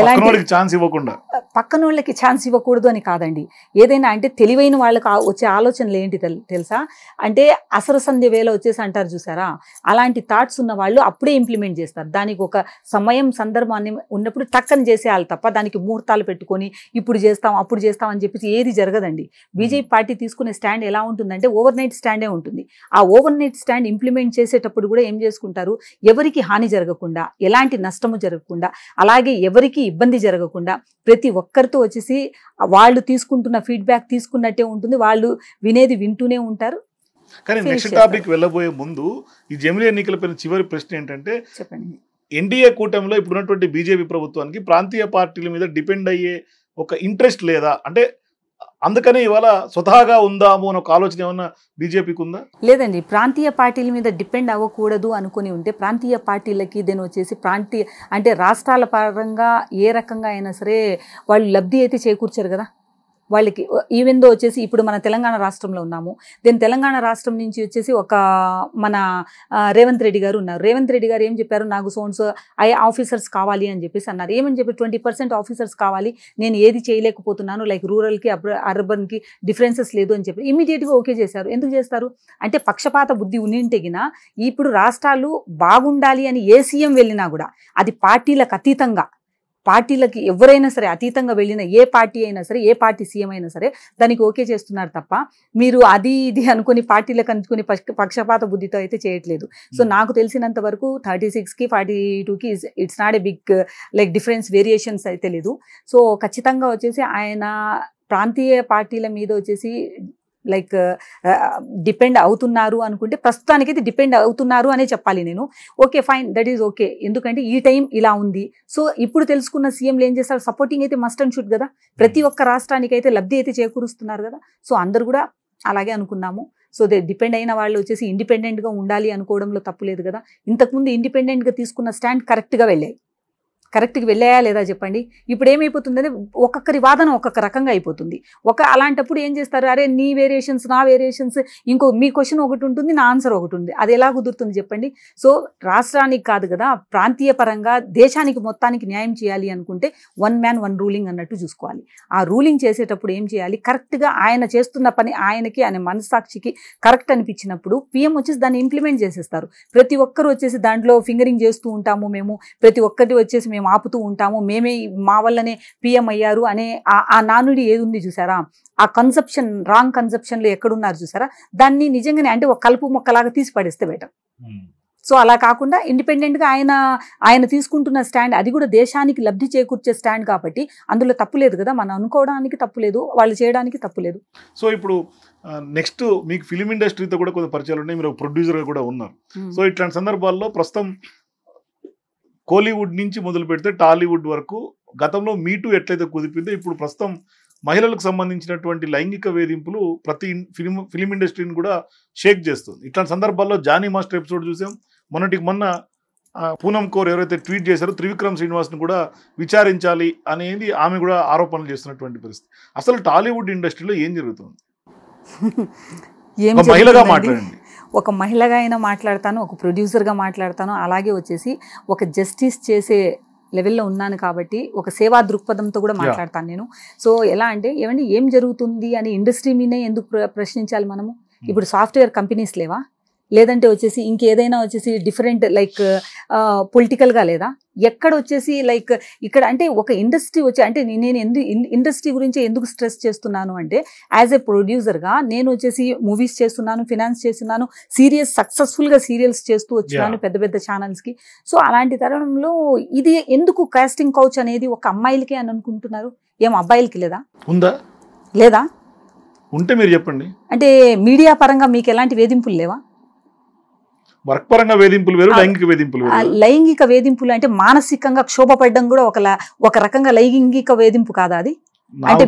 ఎలాంటి ఛాన్స్ ఇవ్వకుండా పక్కన వాళ్ళకి ఛాన్స్ ఇవ్వకూడదు అని కాదండి. ఏదైనా అంటే తెలివైన వాళ్ళకి వచ్చే ఆలోచనలు ఏంటి తెలుసా, అంటే అసర సంధ్య వేళ వచ్చేసి అంటారు చూసారా, అలాంటి థాట్స్ ఉన్న వాళ్ళు అప్పుడే ఇంప్లిమెంట్ చేస్తారు. దానికి ఒక సమయం సందర్భాన్ని ఉన్నప్పుడు టక్కని చేసేయాలి తప్ప దానికి ముహూర్తాలు పెట్టుకొని ఇప్పుడు చేస్తాం అప్పుడు చేస్తాం అని చెప్పేసి ఏది జరగదండి. బీజేపీ పార్టీ తీసుకునే స్టాండ్ ఎలా ఉంటుందంటే ఓవర్ నైట్ స్టాండే ఉంటుంది. ఆ ఓవర్ నైట్ స్టాండ్ ఇంప్లిమెంట్ చేసేటప్పుడు కూడా ఏం చేసుకుంటారు, ఎవరికి హాని జరగకుండా, ఎలాంటి నష్టము జరగకుండా, అలాగే ఎవరికి ఇబ్బంది జరగకుండా ప్రతి ఒక్కరితో వచ్చేసి వాళ్ళు తీసుకుంటున్న ఫీడ్బ్యాక్ తీసుకున్నట్టే ఉంటుంది, వాళ్ళు వినేది వింటూనే ఉంటారు. కానీ నెక్స్ట్ టాపిక్ వెళ్ళబోయే ముందు ఈ జమిలీ ఎన్నికలపై చివరి ప్రశ్న ఏంటంటే, చెప్పండి, ఎన్డీఏ కూటమిలో ఇప్పుడున్నటువంటి బీజేపీ ప్రభుత్వానికి ప్రాంతీయ పార్టీల మీద డిపెండ్ అయ్యే ఒక ఇంట్రెస్ట్ లేదా, అంటే అందుకనే ఇవాళ స్వతహాగా ఉందాము అని ఒక ఆలోచన ఏమన్నా బీజేపీకి ఉందా? లేదండి, ప్రాంతీయ పార్టీల మీద డిపెండ్ అవ్వకూడదు అనుకుని ఉంటే ప్రాంతీయ పార్టీలకి దీని వచ్చేసి ప్రాంతీయ అంటే రాష్ట్రాల పరంగా ఏ రకంగా అయినా సరే వాళ్ళు లబ్ధి అయితే చేకూర్చారు కదా వాళ్ళకి. ఈవెన్ దో వచ్చేసి ఇప్పుడు మన తెలంగాణ రాష్ట్రంలో ఉన్నాము, దీని తెలంగాణ రాష్ట్రం నుంచి వచ్చేసి ఒక మన రేవంత్ రెడ్డి గారు ఉన్నారు. రేవంత్ రెడ్డి గారు ఏం చెప్పారు, నాకు సోన్స్ ఆఫీసర్స్ కావాలి అని చెప్పేసి అన్నారు. ఏమని చెప్పి 20% ఆఫీసర్స్ కావాలి, నేను ఏది చేయలేకపోతున్నాను, లైక్ రూరల్కి అర్బన్కి డిఫరెన్సెస్ లేదు అని చెప్పి ఇమీడియట్గా ఓకే చేశారు. ఎందుకు చేస్తారు అంటే పక్షపాత బుద్ధి ఉన్నింటెగిన ఇప్పుడు రాష్ట్రాలు బాగుండాలి అని ఏ సీఎం వెళ్ళినా కూడా అది పార్టీలకు అతీతంగా, పార్టీలకి ఎవరైనా సరే అతీతంగా వెళ్ళిన ఏ పార్టీ అయినా సరే, ఏ పార్టీ సీఎం అయినా సరే దానికి ఓకే చేస్తున్నారు తప్ప మీరు అది ఇది అనుకుని పార్టీలకు అనుకుని పక్షపాత బుద్ధితో అయితే చేయట్లేదు. సో నాకు తెలిసినంత వరకు 36కి 42కి it's not a big like difference, variations అయితే లేదు. సో ఖచ్చితంగా వచ్చేసి ఆయన ప్రాంతీయ పార్టీల మీద వచ్చేసి లైక్ డిపెండ్ అవుతున్నారు అనుకుంటే ప్రస్తుతానికైతే డిపెండ్ అవుతున్నారు అనే చెప్పాలి నేను. Okay fine, that is okay. ఎందుకంటే ఈ టైం ఇలా ఉంది. సో ఇప్పుడు తెలుసుకున్న సీఎంలు ఏం చేస్తారు, సపోర్టింగ్ అయితే మస్ట్ అండ్ షుడ్ కదా, ప్రతి ఒక్క రాష్ట్రానికి అయితే లబ్ధి అయితే చేకూరుస్తున్నారు కదా. సో అందరు కూడా అలాగే అనుకున్నాము. సో డిపెండ్ అయిన వాళ్ళు వచ్చేసి ఇండిపెండెంట్గా ఉండాలి అనుకోవడంలో తప్పు లేదు కదా. ఇంతకుముందు ఇండిపెండెంట్గా తీసుకున్న స్టాండ్ కరెక్ట్గా వెళ్ళాయి, కరెక్ట్గా వెళ్ళాయా లేదా చెప్పండి. ఇప్పుడు ఏమైపోతుందంటే ఒక్కొక్కరి వాదన ఒక్కొక్క రకంగా అయిపోతుంది. అలాంటప్పుడు ఏం చేస్తారు, అరే నీ వేరియేషన్స్ నా వేరియేషన్స్, ఇంకో మీ క్వశ్చన్ ఒకటి ఉంటుంది నా ఆన్సర్ ఒకటి ఉంది, అది ఎలా కుదురుతుంది చెప్పండి. సో రాష్ట్రానికి కాదు కదా, ప్రాంతీయ పరంగా దేశానికి మొత్తానికి న్యాయం చేయాలి అనుకుంటే వన్ మ్యాన్ వన్ రూలింగ్ అన్నట్టు చూసుకోవాలి. ఆ రూలింగ్ చేసేటప్పుడు ఏం చేయాలి, కరెక్ట్గా ఆయన చేస్తున్న పని ఆయనకి ఆయన మనస్సాక్షికి కరెక్ట్ అనిపించినప్పుడు పీఎం వచ్చేసి దాన్ని ఇంప్లిమెంట్ చేసేస్తారు. ప్రతి ఒక్కరు వచ్చేసి దాంట్లో ఫింగరింగ్ చేస్తూ ఉంటాము మేము, ప్రతి ఒక్కటి వచ్చేసి మేము ఆపుతూ ఉంటాము, మేమే మా వల్లనే పీఎం అయ్యారు అనే ఆ నానుడి ఏది ఉంది చూసారా, ఆ కన్సెప్షన్, రాంగ్ కన్సెప్షన్లో ఎక్కడున్నారు చూసారా, దాన్ని నిజంగానే అంటే ఒక కలుపు మొక్కలాగా తీసి పడేస్తే బెటర్. సో అలా కాకుండా ఇండిపెండెంట్గా ఆయన తీసుకుంటున్న స్టాండ్ అది కూడా దేశానికి లబ్ధి చేకూర్చే స్టాండ్ కాబట్టి అందులో తప్పులేదు కదా, మనం అనుకోవడానికి తప్పులేదు, వాళ్ళు చేయడానికి తప్పులేదు. సో ఇప్పుడు నెక్స్ట్ మీకు ఫిలిం ఇండస్ట్రీతో కూడా కొంత పరిచయాలు ఉన్నాయి, మీరు ప్రొడ్యూసర్గా కూడా ఉన్నారు. సో ఇట్లాంటి సందర్భాల్లో ప్రస్తుతం కోలీవుడ్ నుంచి మొదలు పెడితే టాలీవుడ్ వరకు గతంలో మీటూ ఎట్లయితే కుదిపిందో ఇప్పుడు ప్రస్తుతం మహిళలకు సంబంధించినటువంటి లైంగిక వేధింపులు ప్రతి ఫిలిం ఇండస్ట్రీని కూడా షేక్ చేస్తుంది. ఇట్లాంటి సందర్భాల్లో జానీ మాస్టర్ ఎపిసోడ్ చూసాం. మొన్న పూనం కౌర్ ఎవరైతే ట్వీట్ చేశారో త్రివిక్రమ్ శ్రీనివాస్ని కూడా విచారించాలి అనేది ఆమె కూడా ఆరోపణలు చేస్తున్నటువంటి పరిస్థితి. అసలు టాలీవుడ్ ఇండస్ట్రీలో ఏం జరుగుతుంది? మహిళగా మాట్లాడండి. ఒక మహిళగా అయినా మాట్లాడతాను, ఒక ప్రొడ్యూసర్గా మాట్లాడతాను, అలాగే వచ్చేసి ఒక జస్టిస్ చేసే లెవెల్లో ఉన్నాను కాబట్టి ఒక సేవా దృక్పథంతో కూడా మాట్లాడతాను నేను. సో ఎలా అంటే ఏమండి ఏం జరుగుతుంది అని ఇండస్ట్రీ మీదే ఎందుకు ప్రశ్నించాలి మనము? ఇప్పుడు సాఫ్ట్వేర్ కంపెనీస్ లేవా, లేదంటే వచ్చేసి ఇంకేదైనా వచ్చేసి డిఫరెంట్ లైక్ పొలిటికల్గా లేదా, ఎక్కడ వచ్చేసి లైక్ ఇక్కడ అంటే ఒక ఇండస్ట్రీ వచ్చి అంటే నేను ఇండస్ట్రీ గురించి ఎందుకు స్ట్రెస్ చేస్తున్నాను అంటే యాజ్ ఏ ప్రొడ్యూసర్గా నేను వచ్చేసి మూవీస్ చేస్తున్నాను, ఫినాన్స్ చేస్తున్నాను, సక్సెస్ఫుల్గా సీరియల్స్ చేస్తూ వచ్చాను పెద్ద పెద్ద ఛానల్స్కి. సో అలాంటి తరుణంలో ఇది ఎందుకు కాస్టింగ్ కౌచ్ అనేది ఒక అమ్మాయిలకే అని అనుకుంటున్నారు, ఏం అబ్బాయిలకి లేదా? ఉందా లేదా? ఉంటే మీరు చెప్పండి. అంటే మీడియా పరంగా మీకు ఎలాంటి వేధింపులు లేవా? వర్క్ పరంగా వేధింపులు వేరు, లైంగిక వేధింపులు వేరు. లైంగిక వేధింపులు అంటే మానసికంగా క్షోభపడడం కూడా ఒక రకంగా లైంగిక వేధింపు కాదా అది? అంటే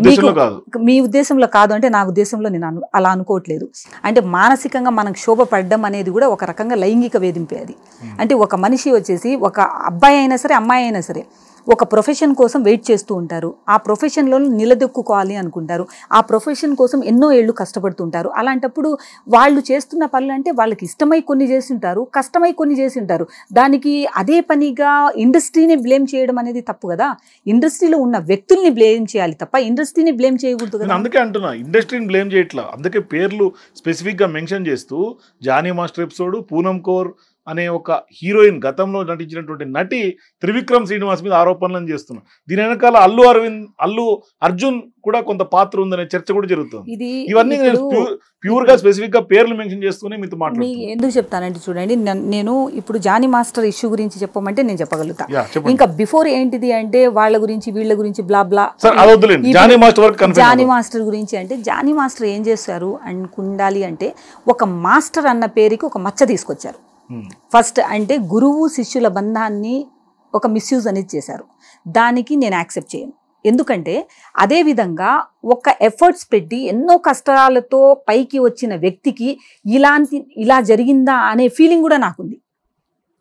మీ ఉద్దేశంలో కాదు అంటే నా ఉద్దేశంలో నేను అలా అనుకోవట్లేదు. అంటే మానసికంగా మనం క్షోభపడడం అనేది కూడా ఒక రకంగా లైంగిక వేధింపే అది. అంటే ఒక మనిషి వచ్చేసి ఒక అబ్బాయి అయినా సరే అమ్మాయి అయినా సరే ఒక ప్రొఫెషన్ కోసం వెయిట్ చేస్తూ ఉంటారు, ఆ ప్రొఫెషన్లో నిలదొక్కుకోవాలి అనుకుంటారు, ఆ ప్రొఫెషన్ కోసం ఎన్నో ఏళ్ళు కష్టపడుతుంటారు. అలాంటప్పుడు వాళ్ళు చేస్తున్న పనులు అంటే వాళ్ళకి ఇష్టమై కొన్ని చేసి ఉంటారు, కష్టమై కొన్ని చేసి ఉంటారు. దానికి అదే పనిగా ఇండస్ట్రీని బ్లేమ్ చేయడం అనేది తప్పు కదా. ఇండస్ట్రీలో ఉన్న వ్యక్తుల్ని బ్లేమ్ చేయాలి తప్ప ఇండస్ట్రీని బ్లేమ్ చేయకూడదు కదా. అందుకే అంటున్నా, ఇండస్ట్రీని బ్లేమ్ చేయట్లా. అందుకే పేర్లు స్పెసిఫిక్గా మెన్షన్ చేస్తూ జానీ మాస్టర్ ఎపిసోడ్, పూనం కౌర్ అనే ఒక హీరోయిన్ గతంలో నటించినటువంటి నటి త్రివిక్రమ్ శ్రీనివాస్ మీద ఆరోపణలను చేస్తున్నారు. దీని వెనకాల అల్లు అర్జున్ కూడా కొంత పాత్ర ఉందనే చర్చ కూడా జరుగుతుంది. ఇవన్నీ ప్యూర్ గా స్పెసిఫిక్ గా పేర్లు మెన్షన్ చేస్తూనే మీతో మాట్లాడుతున్నాను. ఎందుకు చెప్తానంటే చూడండి, నేను ఇప్పుడు జానీ మాస్టర్ ఇష్యూ గురించి చెప్పమంటే నేను చెప్పగలుగుతా. ఇంకా బిఫోర్ ఏంటిది అంటే వాళ్ళ గురించి వీళ్ళ గురించి బ్లా బ్లా, జానీ మాస్టర్ గురించి అంటే జానీ మాస్టర్ ఏం చేశారు అనుకుండాలి అంటే ఒక మాస్టర్ అన్న పేరుకి ఒక మచ్చ తీసుకొచ్చారు. ఫస్ట్ అంటే గురువు శిష్యుల బంధాన్ని ఒక మిస్యూజ్ అనేది చేశారు. దానికి నేను యాక్సెప్ట్ చేయను. ఎందుకంటే అదేవిధంగా ఒక ఎఫర్ట్స్ పెట్టి ఎన్నో కష్టాలతో పైకి వచ్చిన వ్యక్తికి ఇలా జరిగిందా అనే ఫీలింగ్ కూడా నాకుంది.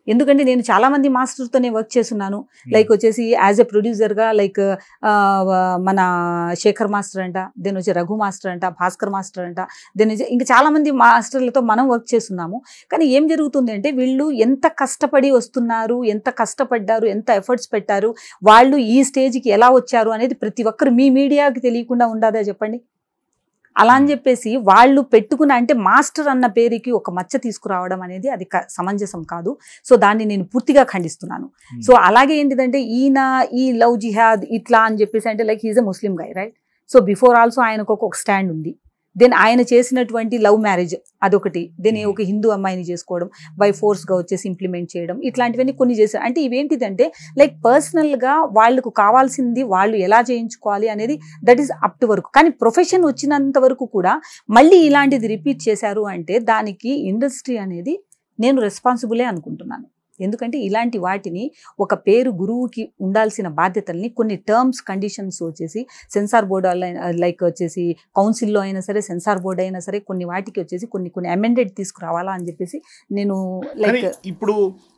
ఎందుకంటే నేను చాలామంది మాస్టర్తోనే వర్క్ చేస్తున్నాను. లైక్ వచ్చేసి యాజ్ ఎ ప్రొడ్యూసర్గా లైక్ మన శేఖర్ మాస్టర్ అంట, దెన్ వచ్చి రఘు మాస్టర్ అంట, భాస్కర్ మాస్టర్ అంట, దెన్ ఇంకా చాలామంది మాస్టర్లతో మనం వర్క్ చేస్తున్నాము. కానీ ఏం జరుగుతుంది అంటే వీళ్ళు ఎంత కష్టపడి వస్తున్నారు, ఎంత కష్టపడ్డారు, ఎంత ఎఫర్ట్స్ పెట్టారు, వాళ్ళు ఈ స్టేజ్కి ఎలా వచ్చారు అనేది ప్రతి ఒక్కరు మీ మీడియాకి తెలియకుండా ఉండదా చెప్పండి. అలా అని చెప్పేసి వాళ్ళు పెట్టుకున్న అంటే మాస్టర్ అన్న పేరుకి ఒక మచ్చ తీసుకురావడం అనేది అది సమంజసం కాదు. సో దాన్ని నేను పూర్తిగా ఖండిస్తున్నాను. సో అలాగే ఏంటిదంటే ఈయన ఈ లవ్ జిహాద్ ఇట్లా అని చెప్పేసి అంటే like he's a Muslim guy, right. So before also ఆయనకు ఒక స్టాండ్ ఉంది. దెన్ ఆయన చేసినటువంటి లవ్ మ్యారేజ్ అదొకటి, దెన్ ఒక హిందూ అమ్మాయిని చేసుకోవడం, బై ఫోర్స్గా వచ్చేసి ఇంప్లిమెంట్ చేయడం, ఇట్లాంటివన్నీ కొన్ని చేశారు. అంటే ఇవేంటిదంటే లైక్ పర్సనల్గా వాళ్ళకు కావాల్సింది వాళ్ళు ఎలా చేయించుకోవాలి అనేది దట్ ఈస్ అప్ టు వరకు. కానీ ప్రొఫెషన్ వచ్చినంత వరకు కూడా మళ్ళీ ఇలాంటిది రిపీట్ చేశారు అంటే దానికి ఇండస్ట్రీ అనేది నేను రెస్పాన్సిబులే అనుకుంటున్నాను. ఎందుకంటే ఇలాంటి వాటిని ఒక పేరు గురువుకి ఉండాల్సిన బాధ్యతల్ని కొన్ని టర్మ్స్ కండిషన్స్ వచ్చేసి సెన్సార్ బోర్డు లైక్ వచ్చేసి కౌన్సిల్లో అయినా సరే, సెన్సార్ బోర్డు అయినా సరే కొన్ని వాటికి వచ్చేసి కొన్ని అమెండెడ్ తీసుకురావాలా అని చెప్పేసి నేను లైక్ ఇప్పుడు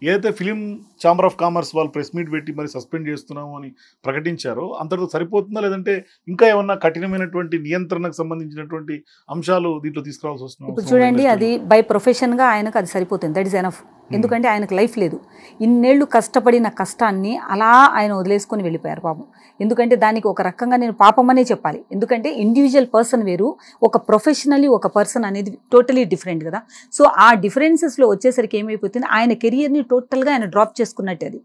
ఏదైతే ఫిలిం ఛాంబర్ ఆఫ్ కామర్స్ వాళ్ళు ప్రెస్ మీట్ పెట్టి మరి సస్పెండ్ చేస్తున్నాము అని ప్రకటించారో అంతటితో సరిపోతుందా, లేదంటే ఇంకా ఏమన్నా కఠినమైనటువంటి నియంత్రణకు సంబంధించినటువంటి అంశాలు దీంట్లో తీసుకురావాల్సి వస్తుంది? ఇప్పుడు చూడండి, అది బై ప్రొఫెషన్గా ఆయనకు అది సరిపోతుంది, దట్ ఈస్ ఎనఫ్. ఎందుకంటే ఆయనకు లైఫ్ లేదు. ఇన్నేళ్లు కష్టపడిన కష్టాన్ని అలా ఆయన వదిలేసుకొని వెళ్ళిపోయారు పాపం. ఎందుకంటే దానికి ఒక రకంగా నేను పాపం అనే చెప్పాలి. ఎందుకంటే ఇండివిజువల్ పర్సన్ వేరు, ఒక ప్రొఫెషనల్లీ ఒక పర్సన్ అనేది టోటలీ డిఫరెంట్ కదా. సో ఆ డిఫరెన్సెస్లో వచ్చేసరికి ఏమైపోతుంది, ఆయన కెరియర్ని టోటల్గా ఆయన డ్రాప్ చేసుకున్నట్టు. అది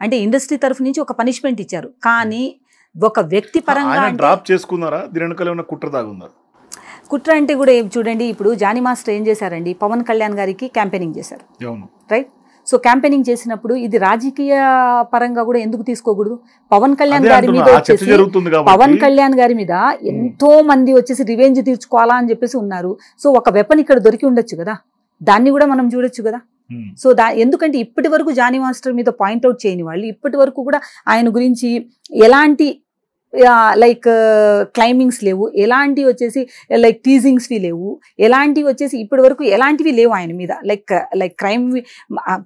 అంటే ఇండస్ట్రీ తరఫు నుంచి ఒక పనిష్మెంట్ ఇచ్చారు, కానీ ఒక వ్యక్తి పరంగా డ్రాప్ చేసుకున్నారా? దీని వెనకాల ఏమైనా కుట్ర దాగుందా? కుట్ర అంటే కూడా చూడండి, ఇప్పుడు జానీ మాస్టర్ ఏం చేశారండి, పవన్ కళ్యాణ్ గారికి క్యాంపెయినింగ్ చేశారు, రైట్. సో క్యాంపెయినింగ్ చేసినప్పుడు ఇది రాజకీయ పరంగా కూడా ఎందుకు తీసుకోకూడదు? పవన్ కళ్యాణ్ గారి మీద వచ్చేసి పవన్ కళ్యాణ్ గారి మీద ఎంతో మంది వచ్చేసి రివెంజ్ తీర్చుకోవాలా అని చెప్పేసి ఉన్నారు. సో ఒక వెపన్ ఇక్కడ దొరికి ఉండొచ్చు కదా, దాన్ని కూడా మనం చూడొచ్చు కదా. సో ఎందుకంటే ఇప్పటి వరకు జానీ మాస్టర్ మీద పాయింట్అవుట్ చేయని వాళ్ళు ఇప్పటి వరకు కూడా ఆయన గురించి ఎలాంటి లైక్ క్లైమింగ్స్ లేవు, ఎలాంటివి వచ్చేసి లైక్ టీజింగ్స్వి లేవు, ఎలాంటివి వచ్చేసి ఇప్పటి వరకు ఎలాంటివి లేవు ఆయన మీద. లైక్ క్రైమ్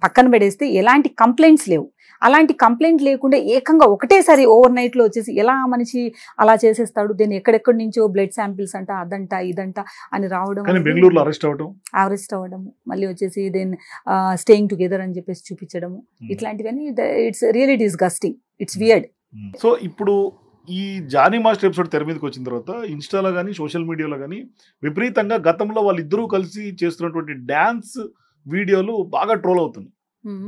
పక్కన పెడేస్తే ఎలాంటి కంప్లైంట్స్ లేవు. అలాంటి కంప్లైంట్ లేకుండా ఏకంగా ఒకటేసారి ఓవర్ నైట్లో వచ్చేసి ఎలా మనిషి అలా చేసేస్తాడు? దెన్ ఎక్కడెక్కడి నుంచో బ్లడ్ శాంపిల్స్ అంట, అదంట ఇదంట అని రావడం, బెంగళూరులో అరెస్ట్ అవ్వడం, మళ్ళీ వచ్చేసి దెన్ స్టేయింగ్ టుగెదర్ అని చెప్పేసి చూపించడము, ఇట్లాంటివన్నీ it's really disgusting, it's weird. So ఇప్పుడు ఈ జానీ మాస్టర్ ఎపిసోడ్ తెర మీదకి వచ్చిన తర్వాత ఇన్స్టాలో కానీ సోషల్ మీడియాలో కానీ విపరీతంగా గతంలో వాళ్ళిద్దరూ కలిసి చేస్తున్నటువంటి డ్యాన్స్ వీడియోలు బాగా ట్రోల్ అవుతున్నాయి.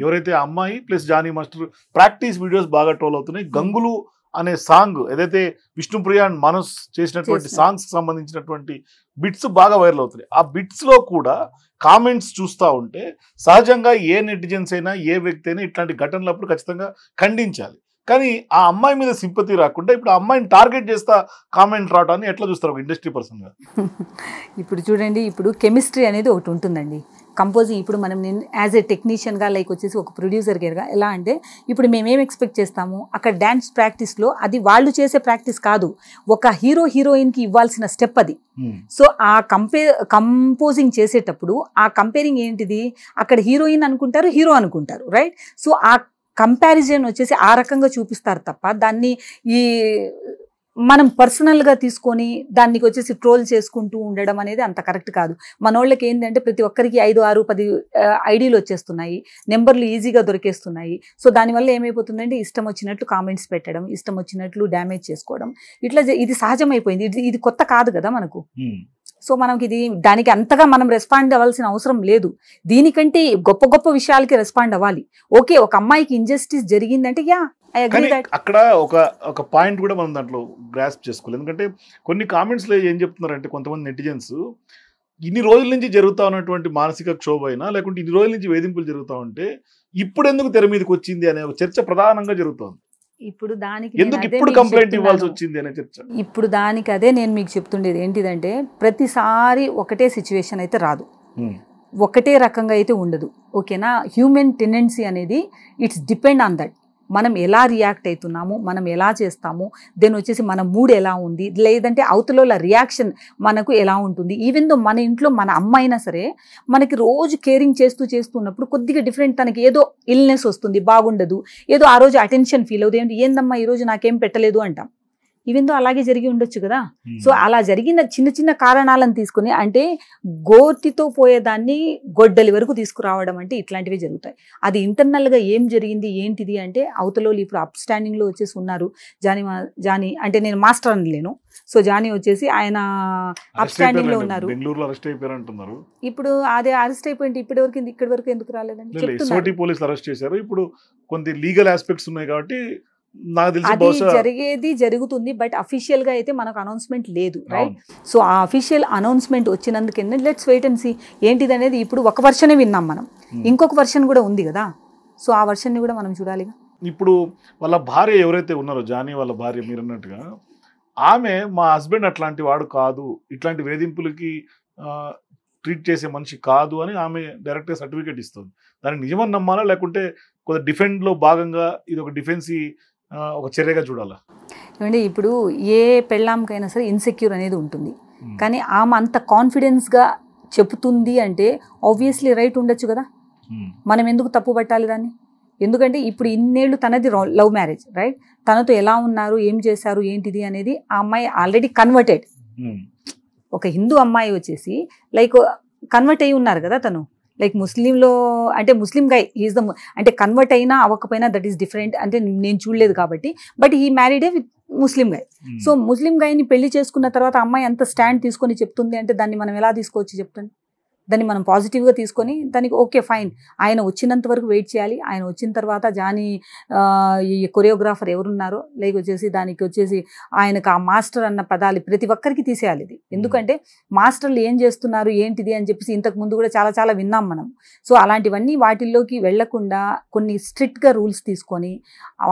ఎవరైతే అమ్మాయి plus Jani master practice videos బాగా ట్రోల్ అవుతున్నాయి. గంగులు అనే సాంగ్ ఏదైతే విష్ణుప్రియ అండ్ మనోజ్ చేసినటువంటి సాంగ్స్ సంబంధించినటువంటి బిట్స్ బాగా వైరల్ అవుతున్నాయి. ఆ బిట్స్ లో కూడా కామెంట్స్ చూస్తూ ఉంటే సహజంగా ఏ నెటిజన్స్ అయినా ఏ వ్యక్తి అయినా ఇట్లాంటి ఘటనలప్పుడు ఖచ్చితంగా ఖండించాలి. కానీ ఆ అమ్మాయి మీద సింపతి రాకుండా ఇప్పుడు ఆ అమ్మాయిని టార్గెట్ చేస్తా కామెంట్ రావడాన్ని ఎట్లా చూస్తారు ఒక ఇండస్ట్రీ పర్సన్గా? ఇప్పుడు చూడండి, ఇప్పుడు కెమిస్ట్రీ అనేది ఒకటి ఉంటుందండి. కంపోజింగ్ ఇప్పుడు మనం యాజ్ ఏ టెక్నీషియన్గా లైక్ వచ్చేసి ఒక ప్రొడ్యూసర్గా ఎలా అంటే ఇప్పుడు మేమేం ఎక్స్పెక్ట్ చేస్తాము, అక్కడ డ్యాన్స్ ప్రాక్టీస్లో అది వాళ్ళు చేసే ప్రాక్టీస్ కాదు, ఒక హీరోయిన్కి ఇవ్వాల్సిన స్టెప్ అది. సో ఆ కంపోజింగ్ చేసేటప్పుడు ఆ కంపేరింగ్ ఏంటిది, అక్కడ హీరోయిన్ అనుకుంటారు, హీరో అనుకుంటారు, రైట్. సో ఆ కంపారిజన్ వచ్చేసి ఆ రకంగా చూపిస్తారు తప్ప దాన్ని ఈ మనం పర్సనల్గా తీసుకొని దానికి వచ్చేసి ట్రోల్ చేసుకుంటూ ఉండడం అనేది అంత కరెక్ట్ కాదు. మనోళ్ళకి ఏంటంటే ప్రతి ఒక్కరికి 5, 6, 10 ఐడీలు వచ్చేస్తున్నాయి, నెంబర్లు ఈజీగా దొరికేస్తున్నాయి. సో దానివల్ల ఏమైపోతుందంటే ఇష్టం వచ్చినట్లు కామెంట్స్ పెట్టడం, ఇష్టం వచ్చినట్లు డ్యామేజ్ చేసుకోవడం, ఇట్లా ఇది సహజమైపోయింది. ఇది కొత్త కాదు కదా మనకు. సో మనకి దానికి అంతగా మనం రెస్పాండ్ అవ్వాల్సిన అవసరం లేదు. దీనికంటే గొప్ప గొప్ప విషయాలకి రెస్పాండ్ అవ్వాలి. ఓకే, ఒక అమ్మాయికి ఇంజస్టిస్ జరిగిందంటే ఐ అగ్రీ దట్. అక్కడ ఒక పాయింట్ కూడా మనం దాంట్లో గ్రాస్ప్ చేసుకోవాలి. ఎందుకంటే కొన్ని కామెంట్స్లో ఏం చెప్తున్నారంటే కొంతమంది నెటిజన్స్, ఇన్ని రోజుల నుంచి జరుగుతా ఉన్నటువంటి మానసిక క్షోభ అయినా లేకుంటే ఇన్ని రోజుల నుంచి వేధింపులు జరుగుతూ ఉంటే ఇప్పుడు ఎందుకు తెర మీదకి వచ్చింది అనే ఒక చర్చ ప్రధానంగా జరుగుతోంది. ఇప్పుడు దానికి ఎందుకు ఇప్పుడు కంప్లైంట్ ఇవ్వాల్సి వచ్చింది అనే చర్చ. ఇప్పుడు దానికి అదే నేను మీకు చెప్తుండేది ఏంటిదంటే, ప్రతిసారి ఒకటే సిచ్యువేషన్ అయితే రాదు, ఒకటే రకంగా అయితే ఉండదు. ఓకేనా? హ్యూమన్ టెండెన్సీ అనేది ఇట్స్ డిపెండ్ ఆన్ దట్. మనం ఎలా రియాక్ట్ అవుతున్నాము, మనం ఎలా చేస్తాము, దెన్ వచ్చేసి మన మూడ్ ఎలా ఉంది, లేదంటే అవతల రియాక్షన్ మనకు ఎలా ఉంటుంది. ఈవెన్ దో మన ఇంట్లో మన అమ్మ అయినా సరే మనకి రోజు కేరింగ్ చేస్తున్నప్పుడు కొద్దిగా డిఫరెంట్, తనకి ఏదో ఇల్నెస్ వస్తుంది, బాగుండదు, ఏదో ఆ రోజు అటెన్షన్ ఫీల్ అవుతుంది, ఏందమ్మా ఈరోజు నాకేం పెట్టలేదు అంటాం. ఈవెన్ దో అలాగే జరిగి ఉండొచ్చు కదా. సో అలా జరిగిన చిన్న చిన్న కారణాలను తీసుకుని, అంటే గోతితో పోయేదాన్ని గొడ్డలి వరకు తీసుకురావడం అంటే ఇట్లాంటివి జరుగుతాయి. అది ఇంటర్నల్గా ఏం జరిగింది ఏంటిది అంటే, అవతలోళ్ళు ఇప్పుడు అప్ స్టాండింగ్లో వచ్చేసి ఉన్నారు. జానీ అంటే నేను మాస్టర్ అనలేను. సో జానీ వచ్చేసి ఆయన అప్ స్టాండింగ్ లో ఉన్నారు. బెంగళూరులో అరెస్ట్ అయిపోయారంటున్నారు. ఇప్పుడు అదే అరెస్ట్ అయిపోయింది, ఇక్కడి వరకు ఎందుకు రాలేదని సోటి పోలీసులు అరెస్ట్ చేశారు. ఇప్పుడు కొన్ని లీగల్ ఆస్పెక్ట్స్ ఉన్నాయి కాబట్టి అది జరుగుతుంది. బట్ అఫీషియల్ గా అయితే మనకు అనౌన్స్మెంట్ లేదు, రైట్? సో ఆ అఫీషియల్ అనౌన్స్మెంట్ వచ్చినందుకు లెట్స్ వెయిట్ అండ్ సీ ఏంటిది అనేది. ఇప్పుడు ఒక వర్షనే విన్నాం మనం, ఇంకొక వర్షన్ కూడా ఉంది కదా. సో ఆ వర్షన్ ని కూడా మనం చూడాలిగా. ఇప్పుడు వాళ్ళ భార్య ఎవరైతే ఉన్నారో, జానీ వాళ్ళ భార్య, మీరు అన్నట్టుగా ఆమె మా హస్బెండ్ అట్లాంటి వాడు కాదు, ఇట్లాంటి వేధింపులకి ట్రీట్ చేసే మనిషి కాదు అని ఆమె డైరెక్ట్గా సర్టిఫికేట్ ఇస్తుంది. దాన్ని నిజమని నమ్మాలా, లేకుంటే కొంత డిఫెండ్లో భాగంగా ఇది ఒక డిఫెన్సీ ఒక చర్యగా చూడాలా? ఏమంటే ఇప్పుడు ఏ పెళ్ళాంకైనా సరే ఇన్సెక్యూర్ అనేది ఉంటుంది, కానీ ఆమె అంత కాన్ఫిడెన్స్గా చెప్తుంది అంటే ఆబ్వియస్లీ రైట్ ఉండొచ్చు కదా. మనం ఎందుకు తప్పు పట్టాలి దాన్ని? ఎందుకంటే ఇప్పుడు ఇన్నేళ్ళు తనది లవ్ మ్యారేజ్, రైట్? తనతో ఎలా ఉన్నారు, ఏం చేశారు, ఏంటిది అనేది ఆ అమ్మాయి ఆల్రెడీ కన్వర్టెడ్. ఒక హిందూ అమ్మాయి వచ్చేసి లైక్ కన్వర్ట్ అయి ఉన్నారు కదా తను, లైక్ ముస్లింలో అంటే ముస్లిం గై ఈజ్ ద, అంటే కన్వర్ట్ అయినా అవ్వకపోయినా దట్ ఈస్ డిఫరెంట్, అంటే నేను చూడలేదు కాబట్టి. బట్ ఈ మ్యారీడే విత్ ముస్లిం గై. సో ముస్లిం గైని పెళ్లి చేసుకున్న తర్వాత అమ్మాయి అంత స్టాండ్ తీసుకొని చెప్తుంది అంటే దాన్ని మనం ఎలా తీసుకోవచ్చు చెప్పండి? దాన్ని మనం పాజిటివ్గా తీసుకొని దానికి ఓకే ఫైన్, ఆయన వచ్చినంత వరకు వెయిట్ చేయాలి. ఆయన వచ్చిన తర్వాత జానీ ఈ కొరియోగ్రాఫర్ ఎవరున్నారో లైక్ వచ్చేసి దానికి వచ్చేసి ఆయనకు ఆ మాస్టర్ అన్న పదాలు ప్రతి ఒక్కరికి తీసేయాలి ఇది. ఎందుకంటే మాస్టర్లు ఏం చేస్తున్నారు ఏంటిది అని చెప్పేసి ఇంతకు ముందు కూడా చాలా చాలా విన్నాం మనం. సో అలాంటివన్నీ వాటిల్లోకి వెళ్లకుండా కొన్ని స్ట్రిక్ట్గా రూల్స్ తీసుకొని